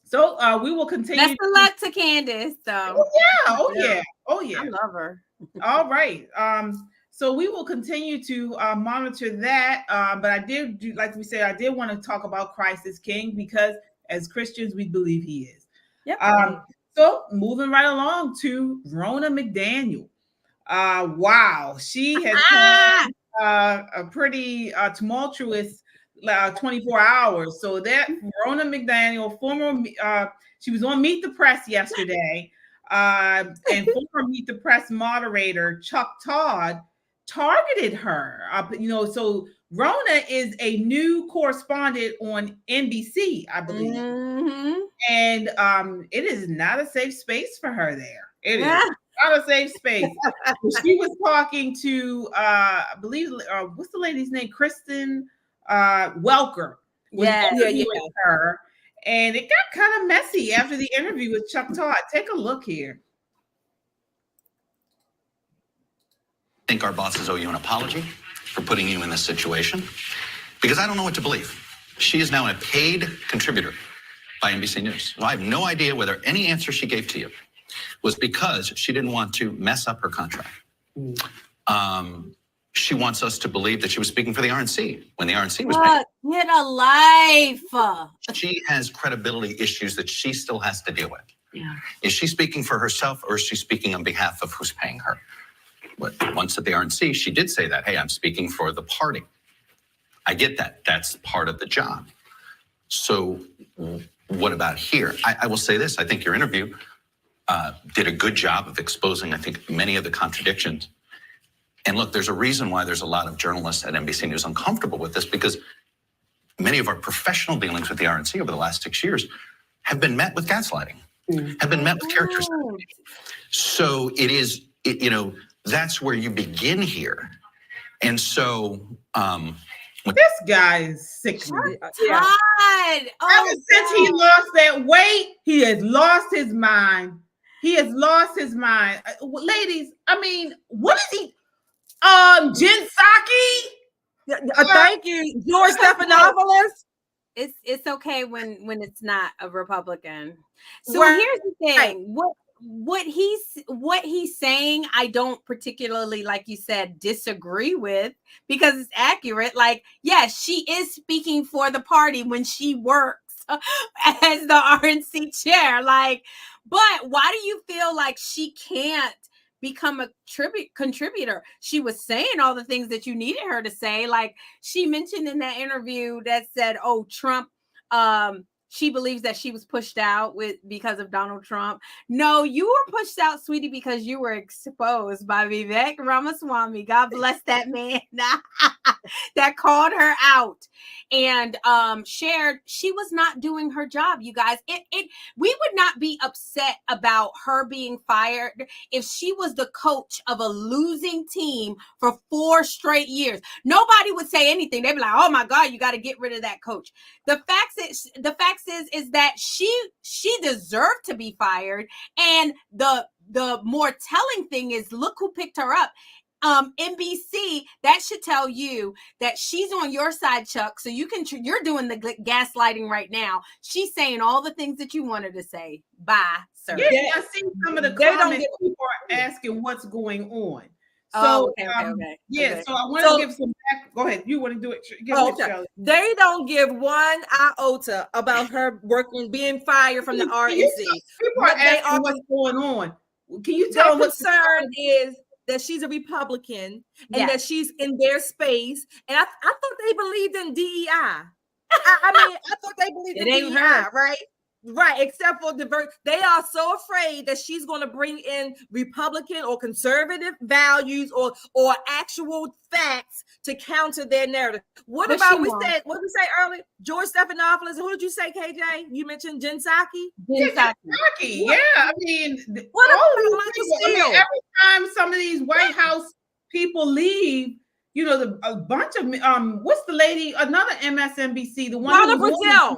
So we will continue. Best of luck to Candace, though. Oh yeah. I love her. All right. So we will continue to monitor that. But I did, like we said, I did want to talk about Christ is King, because as Christians, we believe he is. Yep. So moving right along to Ronna McDaniel. Wow. She has had a pretty tumultuous 24 hours. So that Ronna McDaniel, she was on Meet the Press yesterday, and former Meet the Press moderator Chuck Todd targeted her. So Ronna is a new correspondent on NBC, I believe, and it is not a safe space for her there. It is not a safe space. She was talking to, I believe, what's the lady's name? Kristen Welker. With her, and it got kind of messy after the interview with Chuck Todd. Take a look here. I think our bosses owe you an apology for putting you in this situation, because I don't know what to believe. She is now a paid contributor by NBC News. Well, I have no idea whether any answer she gave to you was because she didn't want to mess up her contract. She wants us to believe that she was speaking for the RNC when the RNC was paid. Get a life. She has credibility issues that she still has to deal with. Yeah. Is she speaking for herself, or is she speaking on behalf of who's paying her? But once at the RNC, she did say that, hey, I'm speaking for the party. I get that. That's part of the job. So what about here? I will say this. I think your interview did a good job of exposing, I think, many of the contradictions. And look, there's a reason why there's a lot of journalists at NBC News uncomfortable with this, because many of our professional dealings with the RNC over the last 6 years have been met with gaslighting, have been met with character assassination. So it is, that's where you begin here. And so this guy is sickening. Todd. Ever since he lost that weight, he has lost his mind. He has lost his mind. Ladies, I mean, what is he? Jen Psaki? Thank you, George Stephanopoulos. It's okay when it's not a Republican. So Right. here's the thing. What he's saying, I don't particularly, like you said, disagree with, because it's accurate. Like, yes, she is speaking for the party when she works as the RNC chair. Like, but why do you feel like she can't become a contributor? She was saying all the things that you needed her to say. Like, she mentioned in that interview that said, oh, Trump, she believes that she was pushed out because of Donald Trump. No, you were pushed out, sweetie, because you were exposed by Vivek Ramaswamy. God bless that man that called her out and shared she was not doing her job. You guys, we would not be upset about her being fired if she was the coach of a losing team for 4 straight years. Nobody would say anything. They'd be like, "Oh my God, you got to get rid of that coach." The fact is that she deserved to be fired, and the more telling thing is, look who picked her up. NBC. That should tell you that she's on your side, Chuck. So you're doing the gaslighting right now. She's saying all the things that you wanted to say. Bye, sir. Yeah, I see some of the comments. People are asking what's going on. So, okay. Yeah, so I want to give some back. Go ahead. You want to do it? Okay. They don't give one iota about her being fired from the RNC. People are asking what's going on. Can you tell them what's concern is that she's a Republican and that she's in their space. And I thought they believed in DEI. I thought they believed in DEI, right? Right, except for they are so afraid that she's going to bring in Republican or conservative values or actual facts to counter their narrative. What did we say earlier? George Stephanopoulos. Who did you say, KJ? You mentioned Jen Psaki? Jen Psaki. Yeah, I mean, every time some of these White House people leave, you know, a bunch of what's the lady? Another MSNBC, the one. Donna Brazile.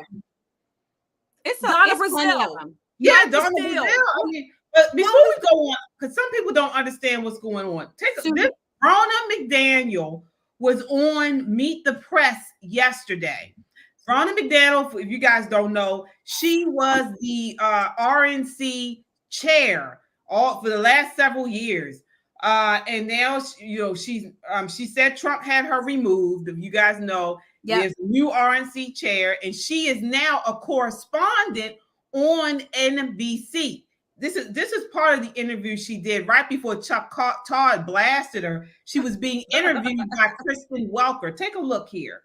It's Donna Brazile. Yeah, Donna Brazile. I mean, but before we go on, because some people don't understand what's going on. This Ronna McDaniel was on Meet the Press yesterday. Ronna McDaniel, if you guys don't know, she was the RNC chair for the last several years. And now, she said Trump had her removed. If you guys know, there's a new RNC chair, and she is now a correspondent on NBC. This is part of the interview she did right before Todd blasted her. She was being interviewed by Kristen Welker. Take a look here.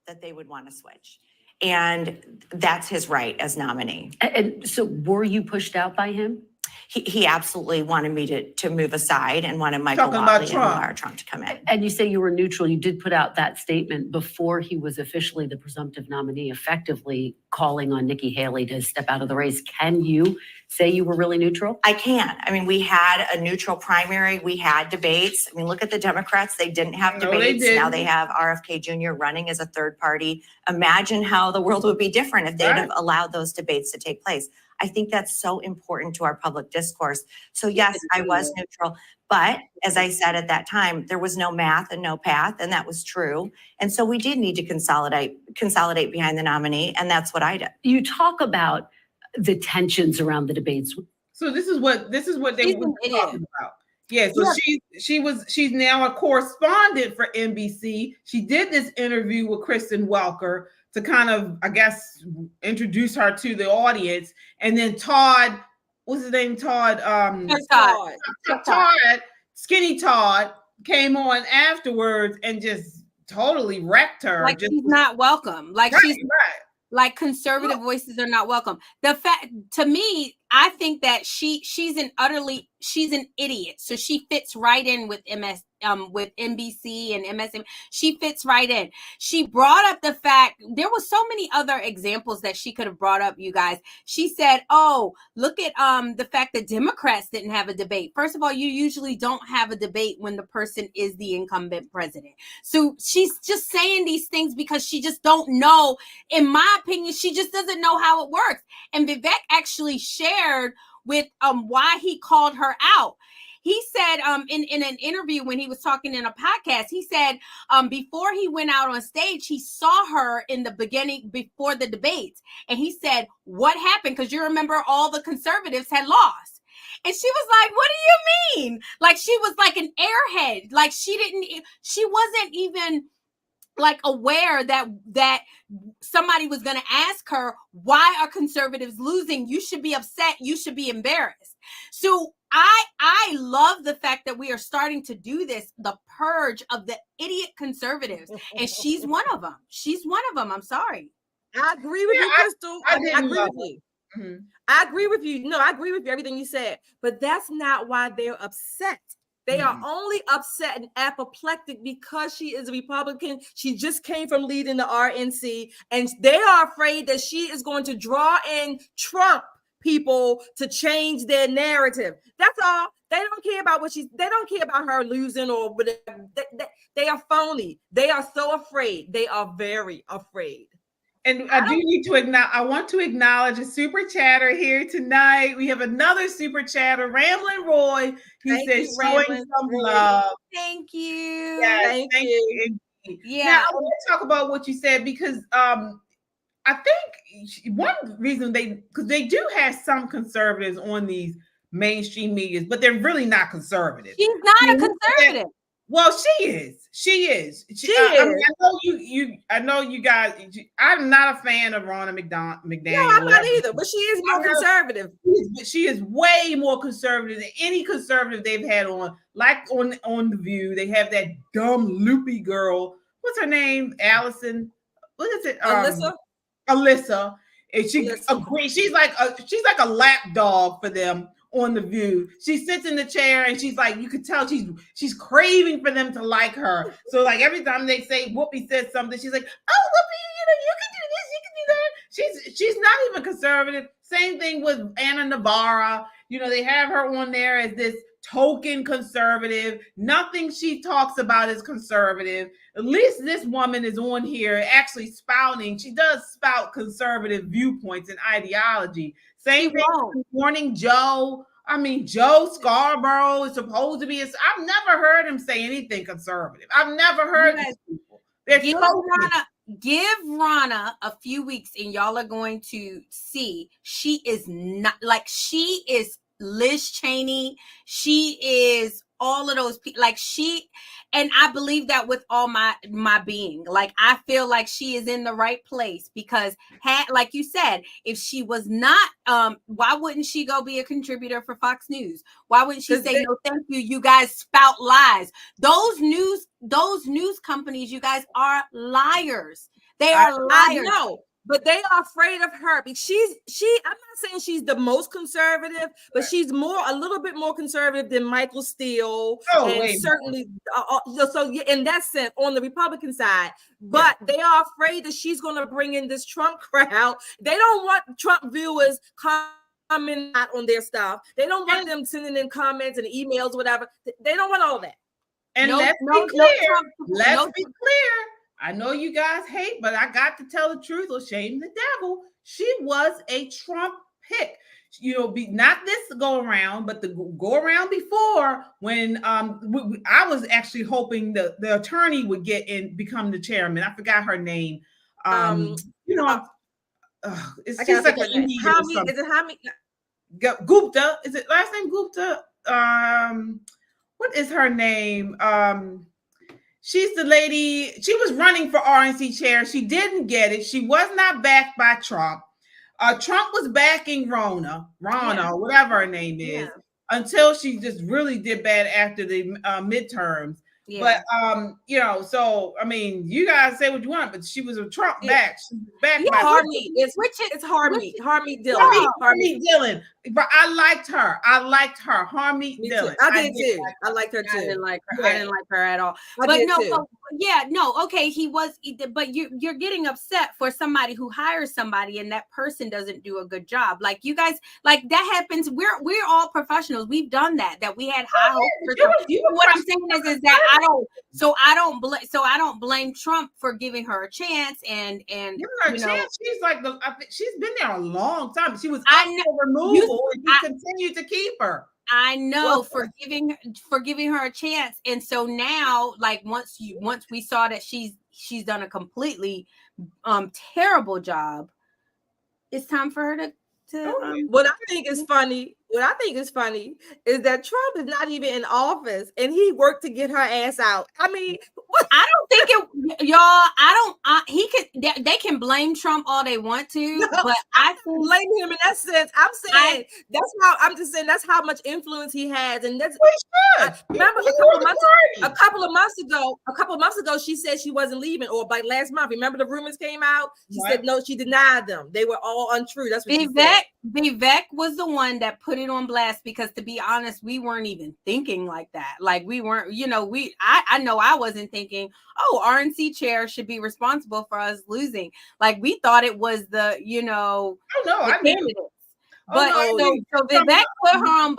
That they would want to switch. And that's his right as nominee. And so were you pushed out by him? He absolutely wanted me to move aside and wanted Michael Whatley and Lara Trump to come in. And you say you were neutral. You did put out that statement before he was officially the presumptive nominee, effectively calling on Nikki Haley to step out of the race. Can you say you were really neutral? I can. I mean, we had a neutral primary. We had debates. I mean, look at the Democrats. They didn't have debates. Now they have RFK Jr. running as a third party. Imagine how the world would be different if they'd have allowed those debates to take place. I think that's so important to our public discourse. So yes, I was neutral, but as I said at that time, there was no math and no path, and that was true. And so we did need to consolidate behind the nominee, and that's what I did. You talk about the tensions around the debates. So this is what they were talking about. Yeah, so she's now a correspondent for NBC. She did this interview with Kristen Welker to kind of, I guess, introduce her to the audience. And then Todd, what's his name? Todd, Skinny Todd came on afterwards and just totally wrecked her. Like she's not welcome. Like like conservative voices are not welcome. The fact, to me, I think that she's an idiot. So she fits right in with with NBC and MSM. She fits right in. She brought up the fact, there was so many other examples that she could have brought up, you guys. She said, oh, look at the fact that Democrats didn't have a debate. First of all, you usually don't have a debate when the person is the incumbent president. So she's just saying these things because she just don't know. In my opinion, she just doesn't know how it works. And Vivek actually shared with why he called her out. He said in an interview when he was talking in a podcast, he said before he went out on stage, he saw her in the beginning before the debates. And he said, what happened? Because you remember all the conservatives had lost. And she was like, what do you mean? Like, she was like an airhead. Like, she wasn't even like aware that somebody was going to ask her, why are conservatives losing? You should be upset. You should be embarrassed. So I love the fact that we are starting to do this, the purge of the idiot conservatives. And she's one of them. She's one of them. I'm sorry. I agree with you, Crystal. I agree with you. Mm-hmm. I agree with you. No, I agree with you, everything you said. But that's not why they're upset. They are only upset and apoplectic because she is a Republican. She just came from leading the RNC, and they are afraid that she is going to draw in Trump people to change their narrative. That's all. They don't care about they don't care about her losing or whatever. They are phony. They are so afraid. They are very afraid. And I want to acknowledge a super chatter here tonight. We have another super chatter, Ramblin' Roy. He says showing some love. Thank you. Yes, thank you. Yeah. Now, I want to talk about what you said because I think one reason because they do have some conservatives on these mainstream medias, but they're really not conservative. She's not a conservative. Well, she is. She is. I mean, I know you guys. I'm not a fan of Ronna McDaniel. No, I'm not either. But she is more conservative. She is way more conservative than any conservative they've had on. Like on The View, they have that dumb loopy girl. What's her name? Allison. What is it? Alyssa. And she agrees. She's like a lap dog for them. On The View, she sits in the chair and she's like, you could tell she's craving for them to like her. So like every time they say Whoopi says something, she's like, oh Whoopi, you can do this, you can do that. She's not even conservative. Same thing with Anna Navarra. They have her on there as this token conservative. Nothing she talks about is conservative. At least this woman is on here actually spouting. She does spout conservative viewpoints and ideology. Same thing with Morning Joe. I mean, Joe Scarborough is supposed to be. I've never heard him say anything conservative. I've never heard these people. Give Ronna a few weeks and y'all are going to see she is not like she is Liz Cheney. She is all of those people. Like and I believe that with all my being. Like I feel like she is in the right place because like you said, if she was not, why wouldn't she go be a contributor for Fox News? Why wouldn't she say no, thank you? You guys spout lies. Those news companies, you guys are liars. They are liars. I know. But they are afraid of her. I'm not saying she's the most conservative, but she's a little bit more conservative than Michael Steele. Certainly, so in that sense, on the Republican side, but they are afraid that she's going to bring in this Trump crowd. They don't want Trump viewers commenting on their stuff. They don't want them sending in comments and emails, whatever. They don't want all that. And let's be clear. I know you guys hate, but I got to tell the truth or shame the devil. She was a Trump pick. Not this go around, but the go around before when I was actually hoping the attorney would become the chairman. I forgot her name. It's just like an Indian or something. Is it Hamid? Gupta. Is it last name Gupta? What is her name? She's the lady, she was running for RNC chair. She didn't get it. She was not backed by Trump. Trump was backing Ronna, whatever her name is, until she just really did bad after the midterms. Yeah. But, so, I mean, you guys say what you want, but she was a Trump back. Back by Harmeet. It's Harmeet Dillon. Harmeet Dillon. But I liked her. Harmeet Dillon. I did too. I liked her too. I didn't like her. I didn't like her at all. But Yeah, no, okay, he was, but you're getting upset for somebody who hires somebody and that person doesn't do a good job. Like you guys, like that happens. We're all professionals. We've done that. We had high hopes for what I'm saying is that I don't blame Trump for giving her a chance and giving her a chance. She's like she's been there a long time. She was up for removal and he continued to keep her. I know, for giving her a chance. And so now, like once we saw that she's done a completely terrible job, it's time for her to what I think is funny is that Trump is not even in office and he worked to get her ass out. I mean, I don't think they can blame Trump all they want to, but I blame him in that sense. I'm saying that's how much influence he has. And that's remember a couple of months ago, she said she wasn't leaving, or like last month. Remember the rumors came out? She said no, she denied them. They were all untrue. That's what she said. Vivek was the one that put it on blast because, to be honest, we weren't even thinking like that. Like we weren't, I know I wasn't thinking, oh, RNC chair should be responsible for us losing. Like we thought it was the, I knew. But so Vivek put her on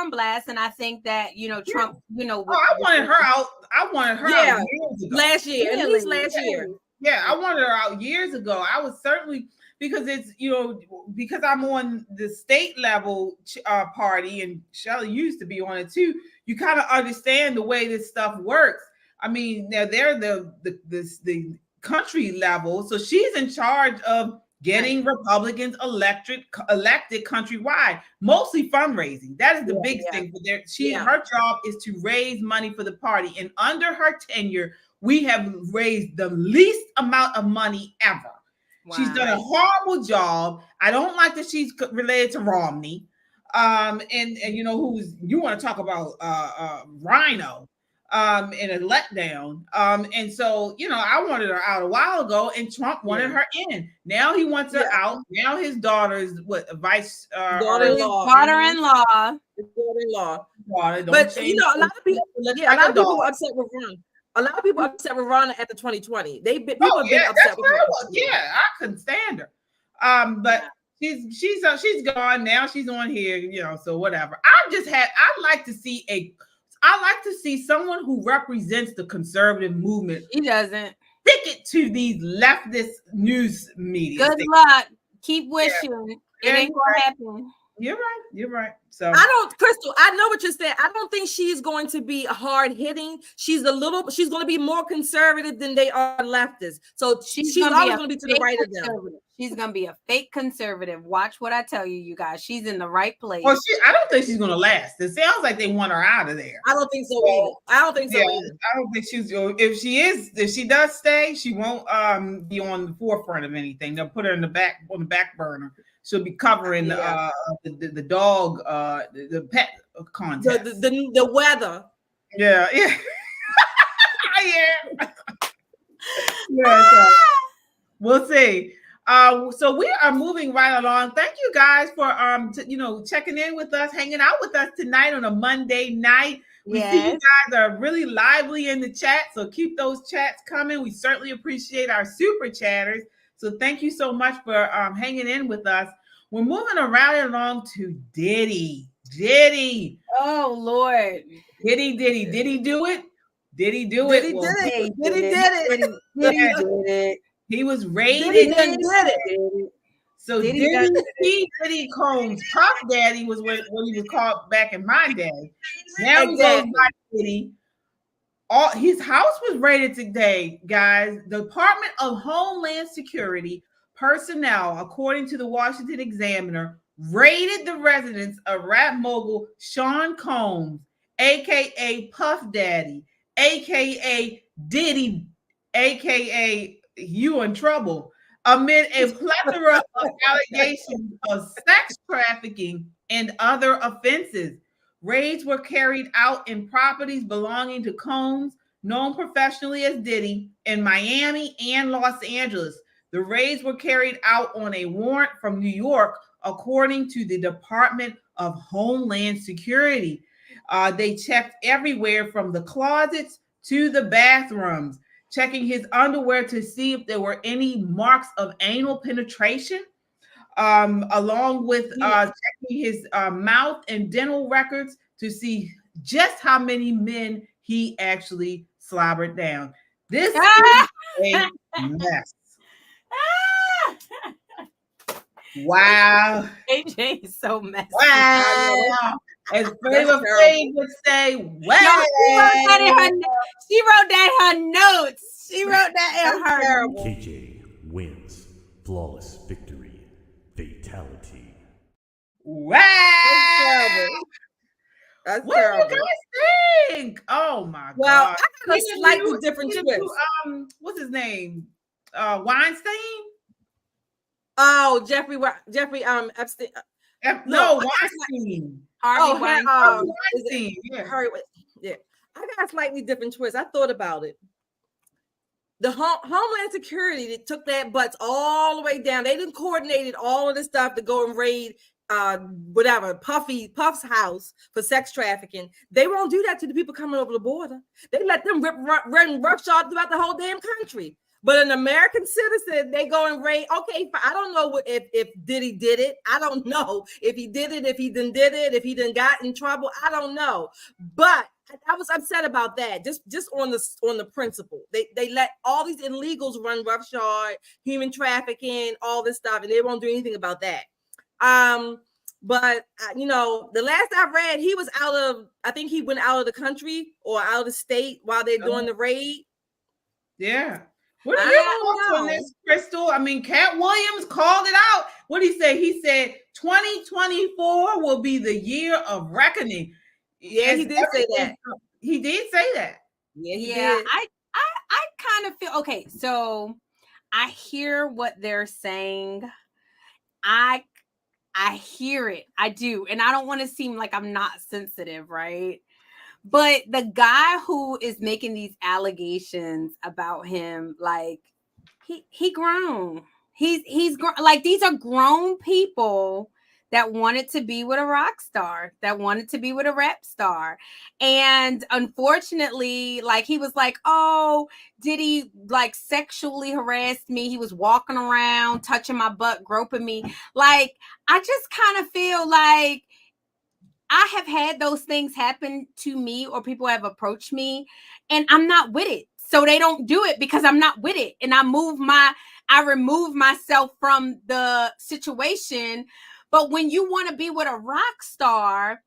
blast, and I think that Trump, I wanted her out. I wanted her out last year, at least last year. Yeah, I wanted her out years ago. I was certainly, because it's because I'm on the state level party, and Shelley used to be on it too. You kind of understand the way this stuff works. I mean, now they're the country level, so she's in charge of getting Republicans elected countrywide, mostly fundraising. That is the big thing for her job is to raise money for the party. And under her tenure, we have raised the least amount of money ever. Wow. She's done a horrible job. I don't like that she's related to Romney. And you want to talk about Rhino in a letdown. And so, I wanted her out a while ago, and Trump wanted her in. Now he wants her out. Now his daughter's daughter-in-law. But a lot of people were upset with Ron. A lot of people upset with Ronna at the 2020. People have been upset with her. Yeah, I couldn't stand her. But she's gone now. She's on here, so whatever. I like to see someone who represents the conservative movement. He doesn't. Stick it to these leftist news media. Good luck. Keep wishing. It ain't gonna happen. You're right. So Crystal, I know what you're saying. I don't think she's going to be hard hitting. She's going to be more conservative than they are leftists. So she's always going to be to the right of them. She's going to be a fake conservative. Watch what I tell you, you guys. She's in the right place. Well, I don't think she's going to last. It sounds like they want her out of there. I don't think so either. I don't think she's. If she does stay, she won't be on the forefront of anything. They'll put her on the back burner. She'll be covering the dog, the pet contest, the weather. Yeah. We'll see. So we are moving right along. Thank you guys for checking in with us, hanging out with us tonight on a Monday night. We see you guys are really lively in the chat, so keep those chats coming. We certainly appreciate our super chatters. So thank you so much for hanging in with us. We're moving around along to Diddy. Oh, Lord. Diddy do it? Diddy do it. Diddy did it. He was raided. Diddy did it. So Diddy Combs, Puff Daddy was what he was called back in my day. Now he goes by Diddy. His house was raided today, guys. The Department of Homeland Security personnel, according to the Washington Examiner, raided the residence of rap mogul Sean Combs, aka Puff Daddy, aka Diddy, aka You in Trouble, amid a plethora of allegations of sex trafficking and other offenses. Raids were carried out in properties belonging to Combs, known professionally as Diddy, in Miami and Los Angeles. The raids were carried out on a warrant from New York, according to the Department of Homeland Security. They checked everywhere from the closets to the bathrooms, checking his underwear to see if there were any marks of anal penetration, along with checking his mouth and dental records to see just how many men he actually slobbered down. This is a mess. Wow. AJ is so messy. Wow. As Flavor Flav would say, wow. No, she wrote that in her notes. She wrote that in her terrible. KJ wins. Flawless victory. Fatality. Wow. That's terrible. That's What terrible. do you guys think? Oh my Well, God. I got a slightly different twist. What's his name? Weinstein? Oh, Jeffrey Epstein. No, Weinstein. Harvey Weinstein. Yeah. I got a slightly different twist. I thought about it. The Homeland Security that took that butts all the way down. They didn't coordinated all of this stuff to go and raid Puff's house for sex trafficking. They won't do that to the people coming over the border. They let them run roughshod throughout the whole damn country. But an American citizen, they go and raid. Okay, I don't know if Diddy did it. I don't know if he did it, if he didn't did it, if he didn't got in trouble. I don't know. But I was upset about that. Just on the principle. They let all these illegals run roughshod, human trafficking, all this stuff, and they won't do anything about that. But the last I read, he was I think he went out of the country or out of the state while they're doing the raid. Yeah. What are your thoughts on this, Crystal? I mean, Cat Williams called it out. What did he say? He said 2024 will be the year of reckoning. Yeah, he did say that. He did say that. Yeah, he did. I kind of feel okay. So I hear what they're saying. I hear it. I do. And I don't want to seem like I'm not sensitive, right? But the guy who is making these allegations about him, like he grown. He's grown. Like, these are grown people that wanted to be with a rock star, that wanted to be with a rap star. And unfortunately, like, he was like, oh, Diddy like sexually harassed me. He was walking around, touching my butt, groping me. Like, I just kind of feel like I have had those things happen to me, or people have approached me, and I'm not with it. So they don't do it because I'm not with it. And I remove myself from the situation. But when you want to be with a rock star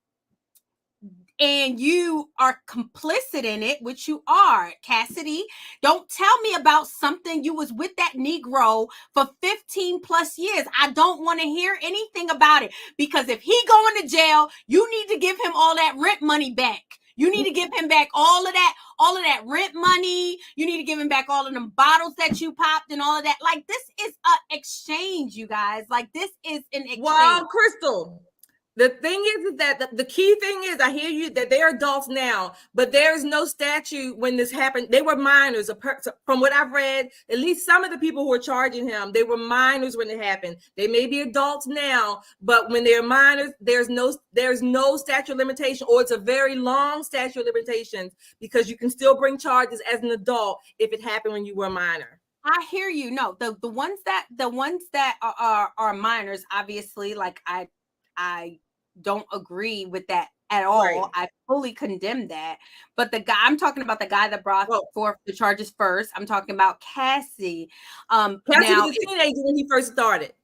and you are complicit in it, which you are, Cassidy, don't tell me about something you was with that Negro for 15 plus years. I don't want to hear anything about it, because if he going to jail, you need to give him all that rent money back. You need to give him back all of that rent money. You need to give him back all of them bottles that you popped and all of that. Like, this is an exchange, you guys. Like, this is an exchange. Wow, Crystal. The thing is that the key thing is, I hear you, that they're adults now, but there is no statute when this happened. They were minors. From what I've read, at least some of the people who were charging him, they were minors when it happened. They may be adults now, but when they're minors, there's no statute of limitation, or it's a very long statute of limitations, because you can still bring charges as an adult if it happened when you were a minor. I hear you. No, the ones that are minors, obviously, like, I don't agree with that at all. Right. I fully condemn that. But I'm talking about the guy that brought forth the charges first. I'm talking about Cassie. Cassie was a teenager when he first started.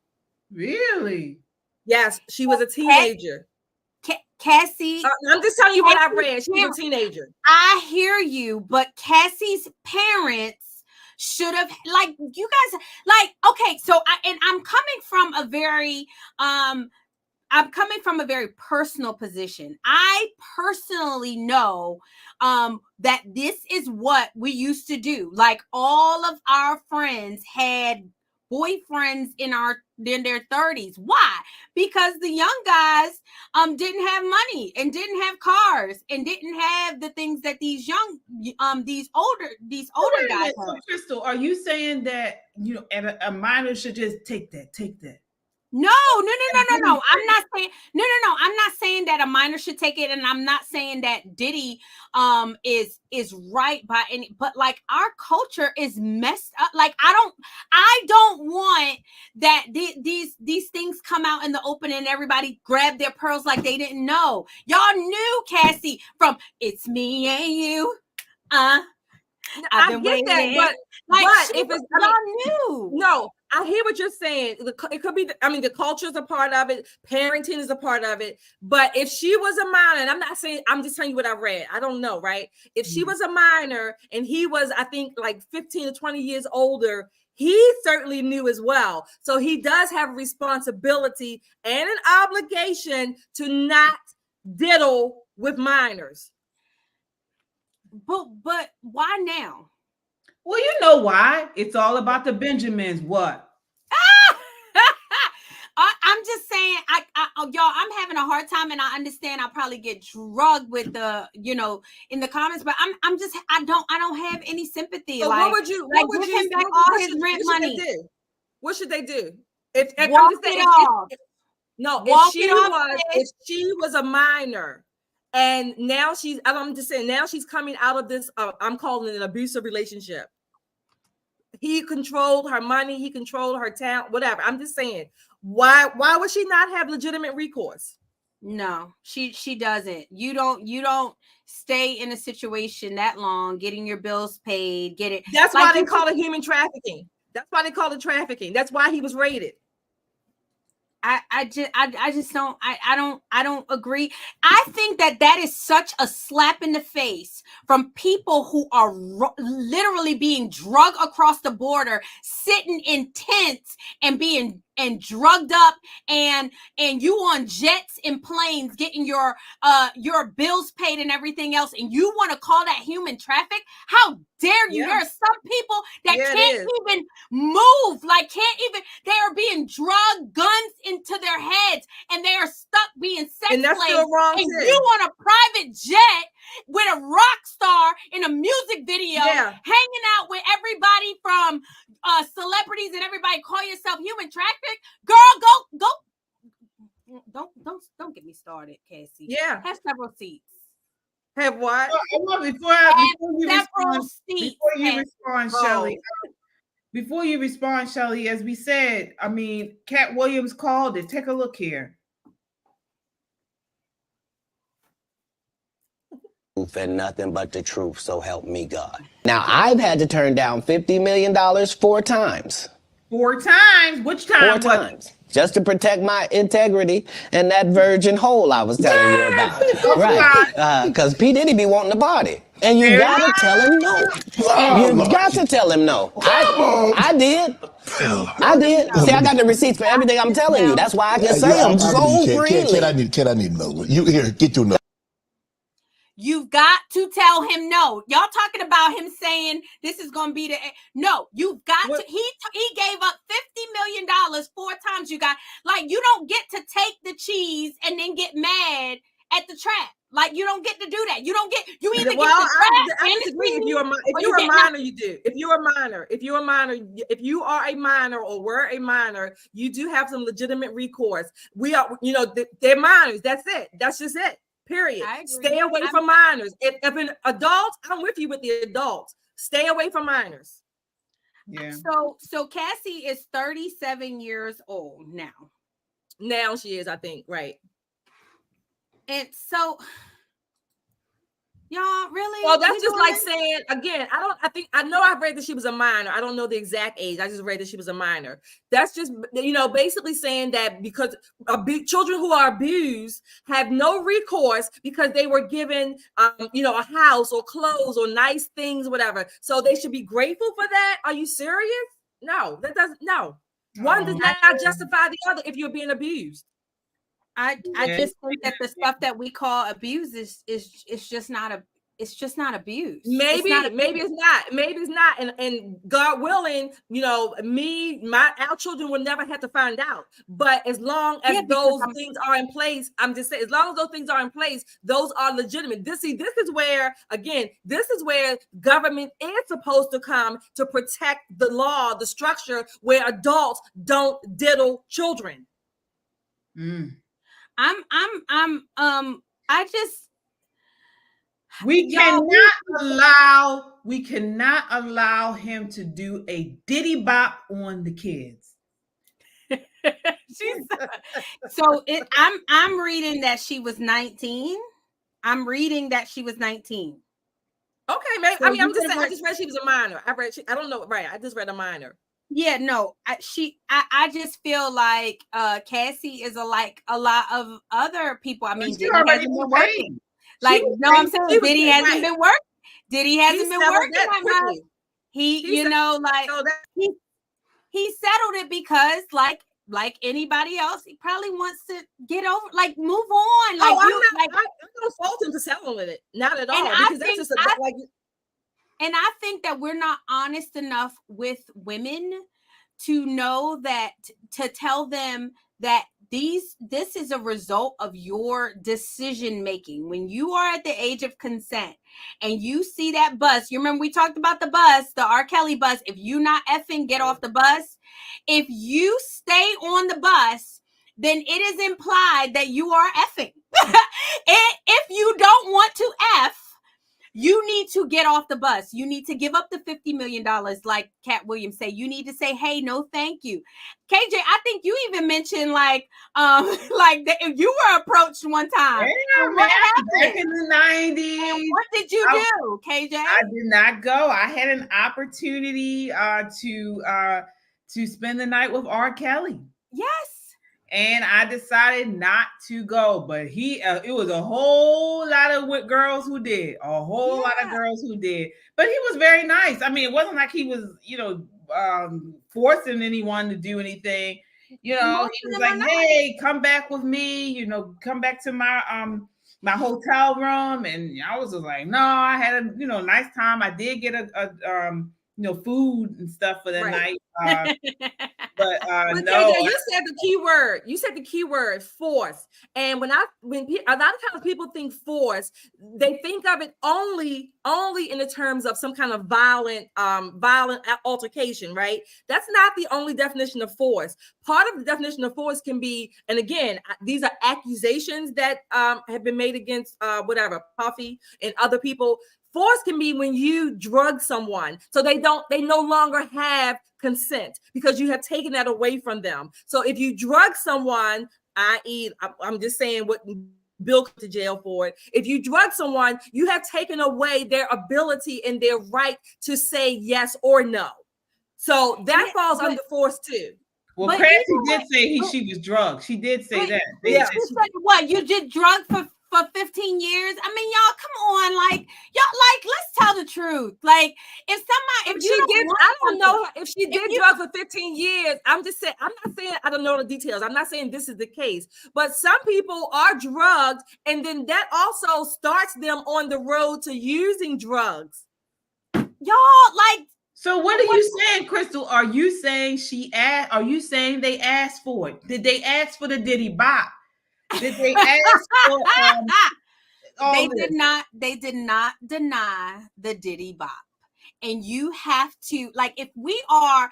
Really? Yes, she was a teenager. Cassie. I'm just telling you what I read. She was a teenager. I hear you, but Cassie's parents should have, like, you guys, like, okay, so I'm coming from a very personal position. I personally know that this is what we used to do. Like, all of our friends had boyfriends in their 30s. Why? Because the young guys didn't have money and didn't have cars and didn't have the things that these older guys have. Crystal, are you saying that a minor should just take that? No. I'm not saying no. I'm not saying that a minor should take it, and I'm not saying that Diddy is right by any, but like our culture is messed up. Like I don't want that these things come out in the open and everybody grab their pearls like they didn't know. Y'all knew Cassie from It's Me and You. I've been waiting. That, but if it's y'all knew. No, I hear what you're saying. It could be, the culture is a part of it. Parenting is a part of it. But if she was a minor, and I'm not saying, I'm just telling you what I read. I don't know, right? If she was a minor and he was, I think, like 15 to 20 years older, he certainly knew as well. So he does have a responsibility and an obligation to not diddle with minors. But why now? Well, you know why. It's all about the Benjamins. What? I'm just saying, y'all, I'm having a hard time, and I understand I'll probably get drugged with the, in the comments, but I don't have any sympathy. So like, what would you give him back all his rent money. What should they do? If she was a minor. And now I'm just saying, now she's coming out of this, I'm calling it an abusive relationship. He controlled her money, he controlled her talent, whatever. I'm just saying, why would she not have legitimate recourse? No, she doesn't. You don't stay in a situation that long, getting your bills paid, get it. That's why they call it human trafficking. That's why they call it trafficking. That's why he was raided. I just don't agree. I think that is such a slap in the face from people who are literally being drugged across the border, sitting in tents and being drugged up, and you on jets and planes getting your bills paid and everything else, and you want to call that human traffic? How dare you? Yeah. There are some people that can't even move, they are being drugged, guns into their heads, and they are stuck being sex slaves. And you on a private jet with a rock star in a music video, hanging out with everybody from celebrities and everybody, call yourself human traffic? Girl, go. Don't get me started, Cassie. Yeah. Have several seats. Have what? Before you respond, Shelly, as we said, Cat Williams called it. Take a look here. And nothing but the truth, so help me God. Now, I've had to turn down $50 million 4 times. 4 times? Which time? 4 times. Just to protect my integrity and that virgin hole I was telling you about. Right. Because P. Diddy be wanting the body. And you gotta tell him no. You got to tell him no. I did. See, I got the receipts for everything I'm telling you. That's why I can say them so freely. Kid, I need to know. You here, get your note. You've got to tell him no. Y'all talking about him saying this is going to be no, you've got to. He gave up $50 million 4 times, you guys. Like, you don't get to take the cheese and then get mad at the trap. Like, you don't get to do that. You either get the trap. I disagree. If you're a minor, you do. If you are a minor or were a minor, you do have some legitimate recourse. We are, they're minors. That's it. That's just it. Period. Stay away from minors. If an adult, I'm with you with the adults. Stay away from minors. Yeah. So Cassie is 37 years old now. Now she is, I think, right. And so, y'all really? Well, that's just like saying, again, I know I've read that she was a minor. I don't know the exact age. I just read that she was a minor. That's just, basically saying that because children who are abused have no recourse because they were given, a house or clothes or nice things, whatever. So they should be grateful for that. Are you serious? No, that doesn't, no. One does not justify the other if you're being abused. I just think that the stuff that we call abuse is just not abuse. Maybe it's not. And God willing, our children will never have to find out. But as long as those things are in place, I'm just saying, as long as those things are in place, those are legitimate. This is where government is supposed to come to protect the law, the structure where adults don't diddle children. I just we cannot allow him to do a Diddy bop on the kids. I'm reading that she was 19. I'm reading that she was 19. Okay, maybe. So I'm just saying. I just read she was a minor. I don't know. Right. I just read a minor. Yeah, no. I just feel like Cassie is like a lot of other people. I mean, Diddy hasn't been working. Like, no, I'm saying Diddy hasn't been working. Diddy hasn't been working that much. He settled it because like anybody else, he probably wants to get over, like move on. Like, I'm not fault him to settle with it. Not at all. Because that's just and I think that we're not honest enough with women to know that, to tell them that this is a result of your decision making. When you are at the age of consent and you see that bus, you remember we talked about the bus, the R. Kelly bus. If you not effing, get off the bus. If you stay on the bus, then it is implied that you are effing. If you don't want to F, you need to get off the bus. You need to give up the $50 million, like Cat Williams say. You need to say, hey, no, thank you. KJ, I think you even mentioned like that you were approached one time. Yeah, what happened? Back in the 90s. And what did you do, KJ? I did not go. I had an opportunity to spend the night with R. Kelly. Yes. And I decided not to go, but it was a whole lot of girls who did, a whole lot of girls who did, but he was very nice. I mean, it wasn't like he was, forcing anyone to do anything. He was like, hey, come back with me, come back to my, my hotel room. And I was just like, no, I had a, nice time. I did get a food and stuff for the night. But no, KJ, you said the key word. You said the key word, force. And when a lot of times people think force, they think of it only in the terms of some kind of violent altercation, right? That's not the only definition of force. Part of the definition of force can be, and again, these are accusations that have been made against Puffy and other people. Force can be when you drug someone, so they no longer have consent because you have taken that away from them. So if you drug someone, i.e., I'm just saying what Bill went to jail for it. If you drug someone, you have taken away their ability and their right to say yes or no. So that falls under force too. Well, Crazy did say she was drugged. She did say that. She said what? You did drugs for 15 years. I mean, y'all, come on, let's tell the truth. Like, if I don't know if she did drugs for 15 years. I'm just saying, I'm not saying I don't know the details. I'm not saying this is the case, but some people are drugged, and then that also starts them on the road to using drugs. Y'all, like. So what are you saying, Crystal? Are you saying are you saying they asked for it? Did they ask for the Diddy bop? Did they ask for They did not deny the Diddy bop. And you have to, like, if we are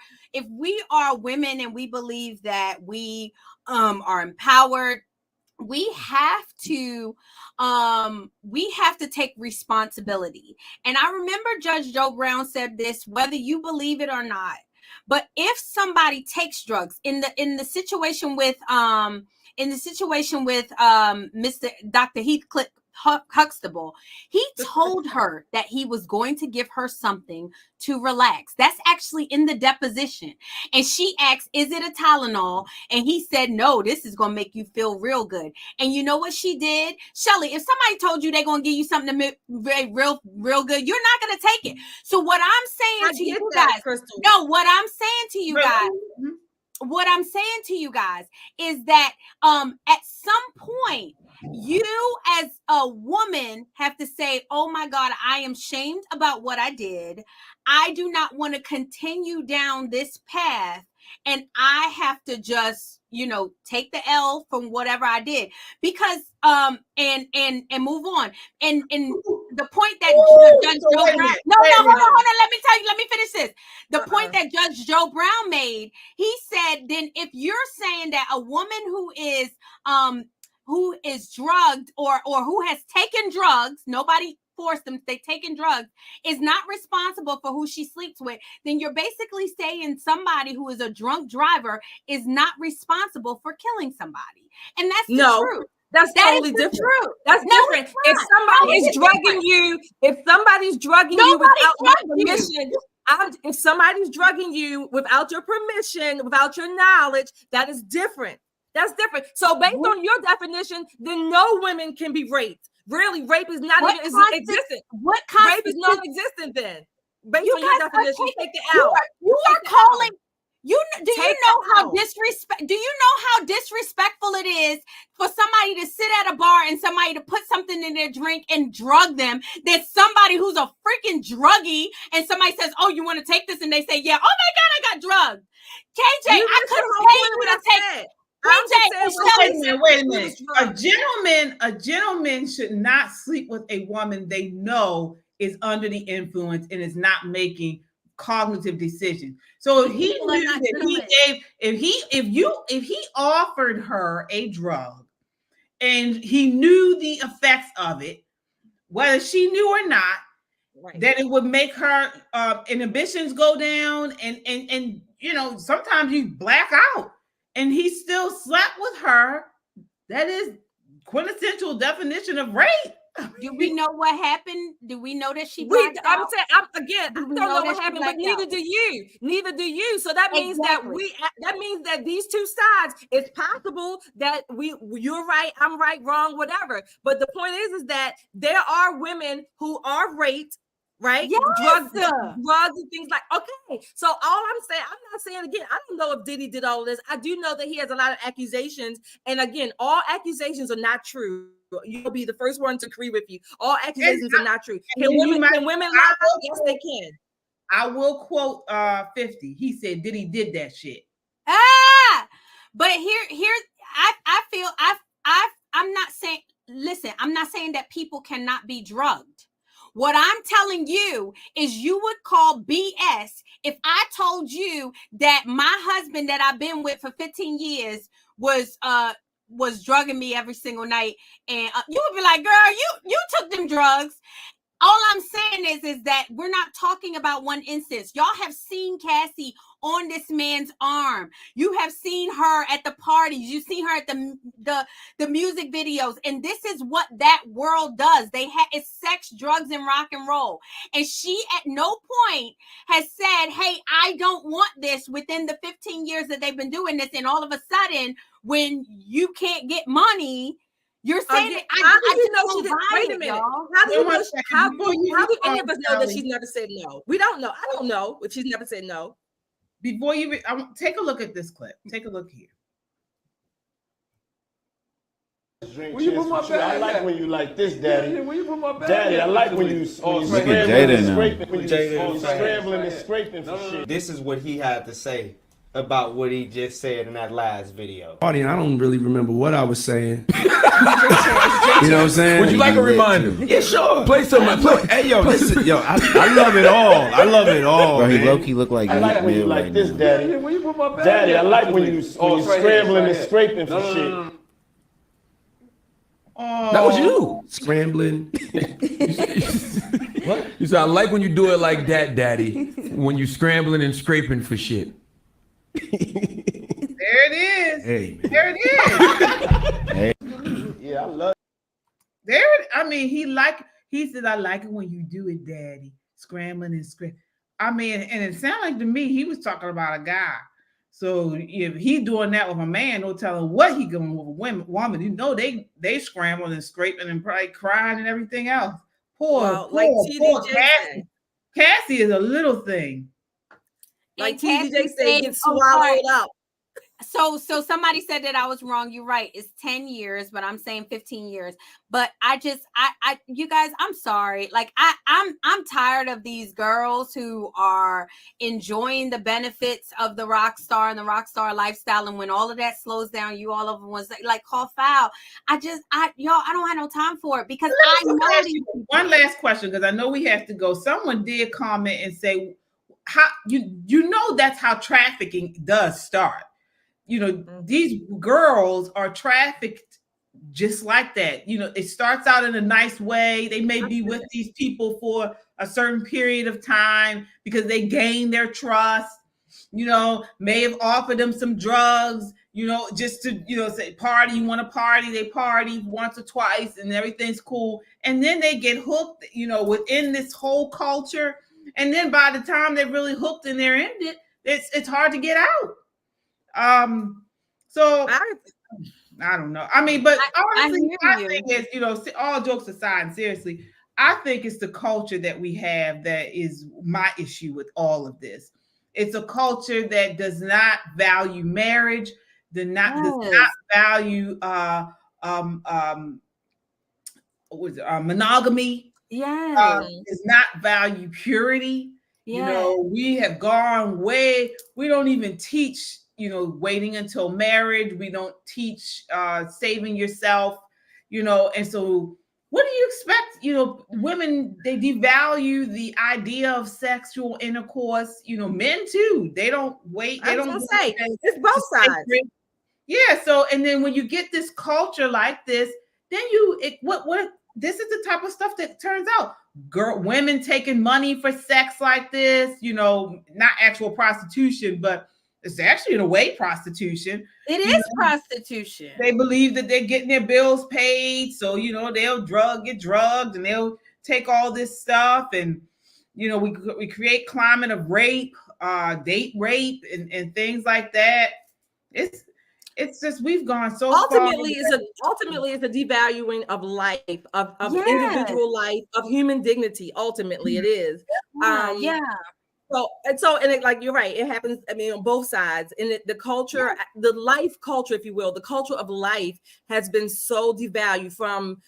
women and we believe that we are empowered, we have to take responsibility. And I remember Judge Joe Brown said this, whether you believe it or not. But if somebody takes drugs in the situation with Mr. Dr. Heathcliff Huxtable, he told her that he was going to give her something to relax. That's actually in the deposition. And she asked, is it a Tylenol? And he said, no, this is going to make you feel real good. And you know what she did? Shelly, if somebody told you they're going to give you something to make real good, you're not going to take it. So what I'm saying to you guys, what I'm saying to you guys is that at some point, you as a woman have to say, oh my God, I am shamed about what I did. I do not want to continue down this path. and I have to just, take the L from whatever I did, because and move on. And the point that Judge Joe Brown, hold on, let me finish this. The point that Judge Joe Brown made, he said, then if you're saying that a woman who is drugged or who has taken drugs, nobody forced them, they taken drugs, is not responsible for who she sleeps with, then you're basically saying somebody who is a drunk driver is not responsible for killing somebody. And that's the truth. That's totally different. True. That's different. If somebody is drugging you, if somebody's drugging you without your permission, if somebody's drugging you without your permission, without your knowledge, that is different. That's different. So based on your definition, then no women can be raped. Really, rape is not even existent. Rape is non-existent then. Based on your definition, take it out. You are calling. Do you know how disrespectful it is for somebody to sit at a bar and somebody to put something in their drink and drug them? There's somebody who's a freaking druggie and somebody says, "Oh, you want to take this?" And they say, "Yeah." Oh my God, I got drugged. KJ, I couldn't pay you to take. Wait a minute. A gentleman should not sleep with a woman they know is under the influence and is not making cognitive decisions. So if he knew if he offered her a drug and he knew the effects of it, whether she knew or not, that it would make her inhibitions go down, and sometimes you black out. And he still slept with her. That is quintessential definition of rape. Do we know what happened? Do we know that she blacked out? I don't know what happened, but neither do you. Neither do you. So that means that these two sides, it's possible that you're right, I'm right, wrong, whatever. But the point is that there are women who are raped, right? Yes. Drugs and things like, okay. So all I'm not saying again, I don't know if Diddy did all of this. I do know that he has a lot of accusations. And again, all accusations are not true. You'll be the first one to agree with you. All accusations are not true. Can women lie? Yes, they can. I will quote 50. He said Diddy did that shit. But here I feel I'm not saying, listen, I'm not saying that people cannot be drugged. What I'm telling you is you would call BS if I told you that my husband that I've been with for 15 years was drugging me every single night, and you would be like, "Girl, you took them drugs." All I'm saying is that we're not talking about one instance. Y'all have seen Cassie on this man's arm. You have seen her at the parties. You've seen her at the music videos. And this is what that world does. It's sex, drugs, and rock and roll. And she at no point has said, "Hey, I don't want this," within the 15 years that they've been doing this. And all of a sudden, when you can't get money, you're saying that how do you know she didn't? Wait a minute. How do any of us know that she's never said no? We don't know. I don't know if she's never said no. Before you take a look at this clip. Take a look here. I like when you like this, Daddy. Daddy, I like when you scrambling and scraping for shit. This is what he had to say about what he just said in that last video. Audience, I don't really remember what I was saying. You know what I'm saying? Would you like a reminder? Yeah, sure. Play something. Hey, yo, listen, yo, I love it all. I love it all. Bro, he low-key look like I like when you like this, Daddy. Daddy, I like when you scrambling and scraping for shit. That was you. Scrambling. What? You said, I like when you do it like that, Daddy. When you scrambling and scraping for shit. There it is. Hey, man. There it is. Hey. Yeah, I love it. He said, "I like it when you do it, Daddy." Scrambling and scraping. And it sounded like to me he was talking about a guy. So if he doing that with a man, no telling what he going with a woman. You know they scrambling and scraping and probably crying and everything else. Poor Cassie. Cassie is a little thing. Like TDJ said, get swallowed up. So somebody said that I was wrong. You're right. It's 10 years, but I'm saying 15 years. But I you guys, I'm sorry. Like I'm tired of these girls who are enjoying the benefits of the rock star and the rock star lifestyle. And when all of that slows down, you all of them was like call foul. I don't have no time for it because I know these people. One last question, because I know we have to go. Someone did comment and say, how you know that's how trafficking does start. You know, these girls are trafficked just like that. You know, it starts out in a nice way. They may be with these people for a certain period of time because they gain their trust, you know, may have offered them some drugs, you know, just to, you know, say party, you want to party, they party once or twice and everything's cool. And then they get hooked, you know, within this whole culture. And then by the time they're really hooked and they're in it, it's hard to get out. So I don't know. I mean, but honestly, I think it's, you know, all jokes aside, and seriously, I think it's the culture that we have that is my issue with all of this. It's a culture that does not value marriage, does not value monogamy. Does not value purity. You know, we have gone way. We don't even teach, you know, waiting until marriage. We don't teach saving yourself, you know. And so what do you expect? You know, women, they devalue the idea of sexual intercourse. You know, men too. They don't wait. They don't say it's both sides. Yeah. So, and then when you get this culture like this, then this is the type of stuff that turns out. Women taking money for sex like this, you know, not actual prostitution, but it's actually in a way prostitution. It is prostitution. They believe that they're getting their bills paid. So, you know, they'll get drugged and they'll take all this stuff. And, you know, we create climate of rape, date rape and things like that. It's just, we've gone so ultimately far. Ultimately it's a devaluing of life, of individual life, of human dignity. Ultimately it is. So like you're right, it happens, I mean, on both sides. And the culture, the life culture, if you will, the culture of life has been so devalued from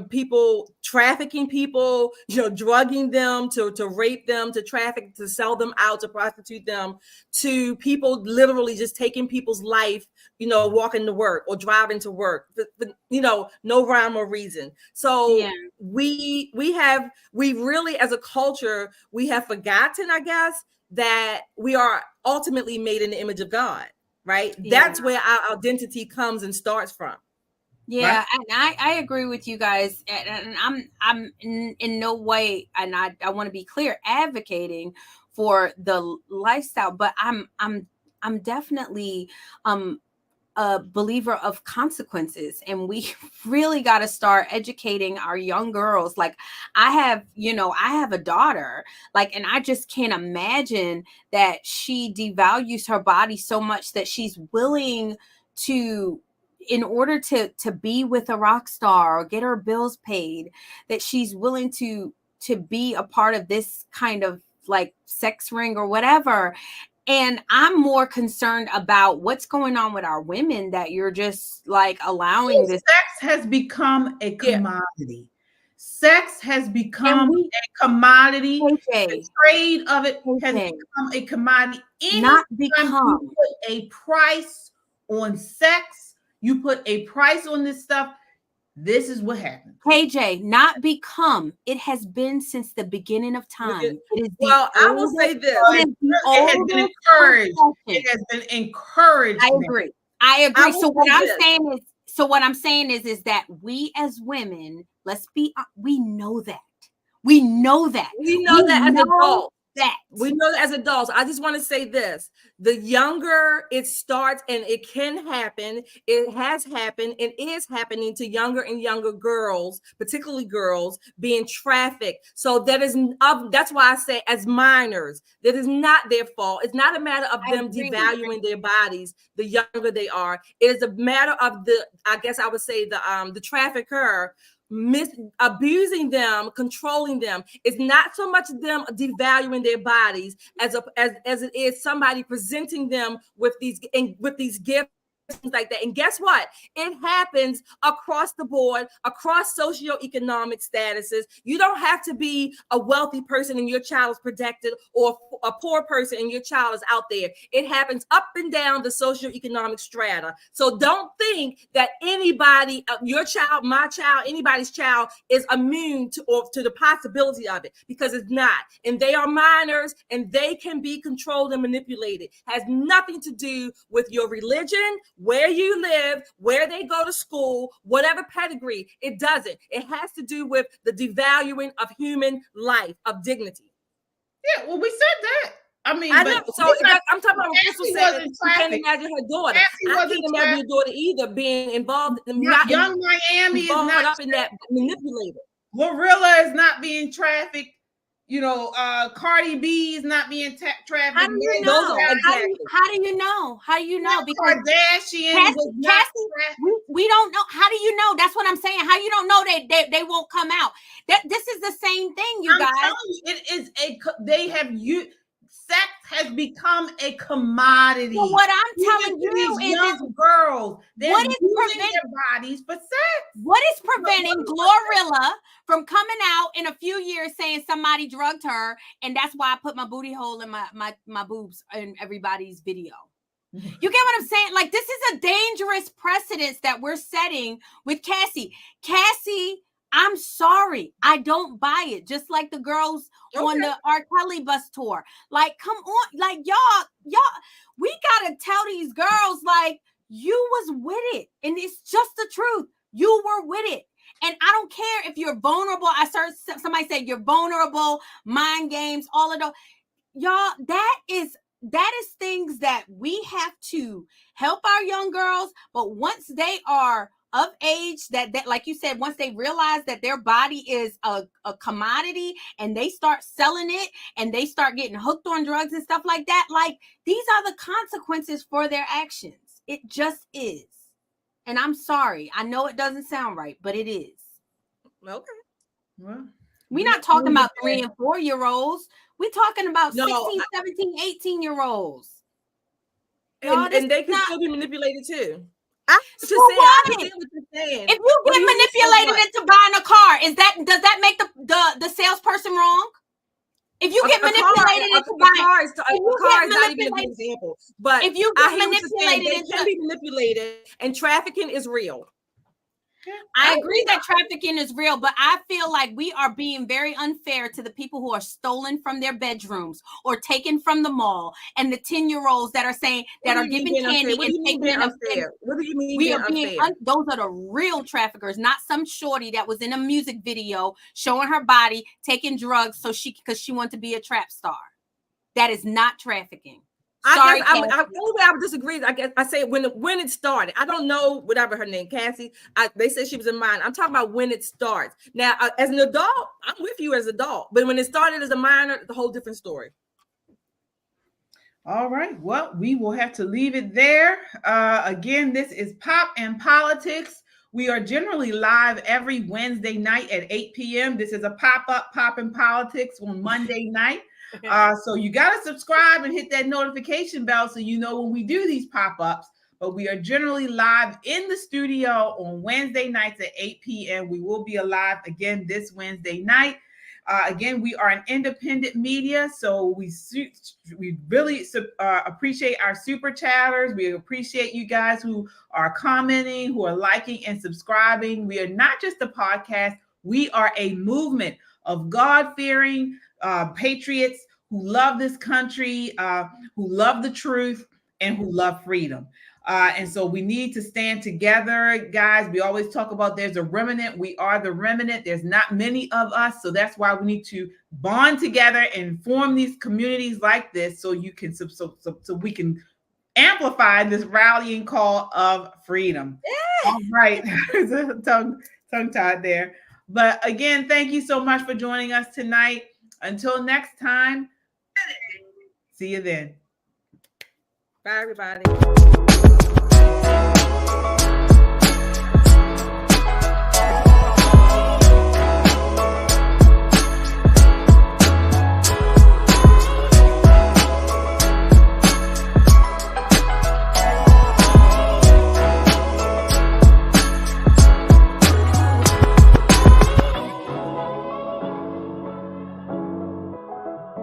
people trafficking people, you know, drugging them, to rape them, to traffic, to sell them out, to prostitute them, to people literally just taking people's life, you know, walking to work or driving to work, you know, no rhyme or reason. So we really, as a culture, we have forgotten, I guess, that we are ultimately made in the image of God, right? That's where our identity comes and starts from. Yeah, right? And I agree with you guys, and I'm in no way, and I want to be clear, advocating for the lifestyle, but I'm definitely a believer of consequences, and we really got to start educating our young girls. Like I have a daughter, like, and I just can't imagine that she devalues her body so much that she's willing to, in order to be with a rock star or get her bills paid, that she's willing to be a part of this kind of like sex ring or whatever. And I'm more concerned about what's going on with our women, that you're just like allowing this. Sex has become a commodity. Sex has become a commodity. The trade of it has become a commodity. Not become. You put a price on sex, you put a price on this stuff, this is what happens. KJ, not become. It has been since the beginning of time. Well, I will say this. It has been encouraged. It has been encouraged. I agree. So what I'm saying is that we as women, we know that. We know that. We know that as adults. We know that as adults. I just want to say this: the younger it starts, and it can happen, it has happened and is happening to younger and younger girls, particularly girls, being trafficked. So that's why I say, as minors, that is not their fault. It's not a matter of them devaluing their bodies the younger they are. It is a matter of I guess I would say the trafficker abusing them, controlling them. It's not so much them devaluing their bodies as it is somebody presenting them with these gifts, things like that. And guess what? It happens across the board, across socioeconomic statuses. You don't have to be a wealthy person and your child is protected, or a poor person and your child is out there. It happens up and down the socioeconomic strata. So don't think that anybody, your child, my child, anybody's child is immune to the possibility of it, because it's not. And they are minors and they can be controlled and manipulated. Has nothing to do with your religion, where you live, where they go to school, whatever pedigree. It doesn't. It has to do with the devaluing of human life, of dignity. Yeah, well, we said that. I mean, I know. So I'm talking about what Crystal said. You can't imagine her daughter. I can't imagine your daughter either being involved. Young Miami is not up in that manipulated. Glorilla is not being trafficked. You know, Cardi B is not being trafficked. How do you know? How do you know? How do you know? Because Kardashian we don't know. How do you know? That's what I'm saying. How you don't know they won't come out? This is the same thing, you guys. It is sex has become a commodity. Well, what I'm telling you is young girls, what is preventing their bodies for sex? What is preventing Glorilla from coming out in a few years saying somebody drugged her, and that's why I put my booty hole in my boobs in everybody's video? You get what I'm saying? Like, this is a dangerous precedence that we're setting with Cassie. Cassie, I'm sorry, I don't buy it. Just like the girls on the R. Kelly bus tour. Like, come on, like y'all, we gotta tell these girls, like, you was with it, and it's just the truth. You were with it, and I don't care if you're vulnerable. I heard somebody say you're vulnerable, mind games, all of those. Y'all, that is things that we have to help our young girls. But once they are of age, that like you said, once they realize that their body is a commodity and they start selling it and they start getting hooked on drugs and stuff like that, like, these are the consequences for their actions. It just is. And I'm sorry. I know it doesn't sound right, but it is. Okay. Well, we're not talking about 3 and 4 year olds. We're talking about 16, 17, 18-year-olds. And they can still be manipulated too. If you get manipulated into buying a car, does that make the salesperson wrong? If you get manipulated into buying a car is not even an example. But if you get manipulated, they can be manipulated, and trafficking is real. I agree that trafficking is real, but I feel like we are being very unfair to the people who are stolen from their bedrooms or taken from the mall, and the 10-year-olds that are saying that are giving candy and taking it unfair. What do you mean being unfair? Those are the real traffickers, not some shorty that was in a music video showing her body, taking drugs because she wanted to be a trap star. That is not trafficking. I would disagree. I guess I say when it started. I don't know whatever her name, Cassie. They said she was in mine. I'm talking about when it starts. Now, as an adult, I'm with you as an adult. But when it started as a minor, it's a whole different story. All right. Well, we will have to leave it there. Again, this is Pop and Politics. We are generally live every Wednesday night at 8 p.m. This is a pop-up Pop and Politics on Monday night. So you got to subscribe and hit that notification bell so you know when we do these pop-ups. But we are generally live in the studio on Wednesday nights at 8 p.m. We will be alive again this Wednesday night. Again, we are an independent media, so we really appreciate our super chatters. We appreciate you guys who are commenting, who are liking and subscribing. We are not just a podcast. We are a movement of God-fearing patriots who love this country, who love the truth, and who love freedom. And so we need to stand together, guys. We always talk about there's a remnant. We are the remnant. There's not many of us. So that's why we need to bond together and form these communities like this so you can so we can amplify this rallying call of freedom. Yeah. All right. tongue-tied there. But again, thank you so much for joining us tonight. Until next time, see you then. Bye, everybody.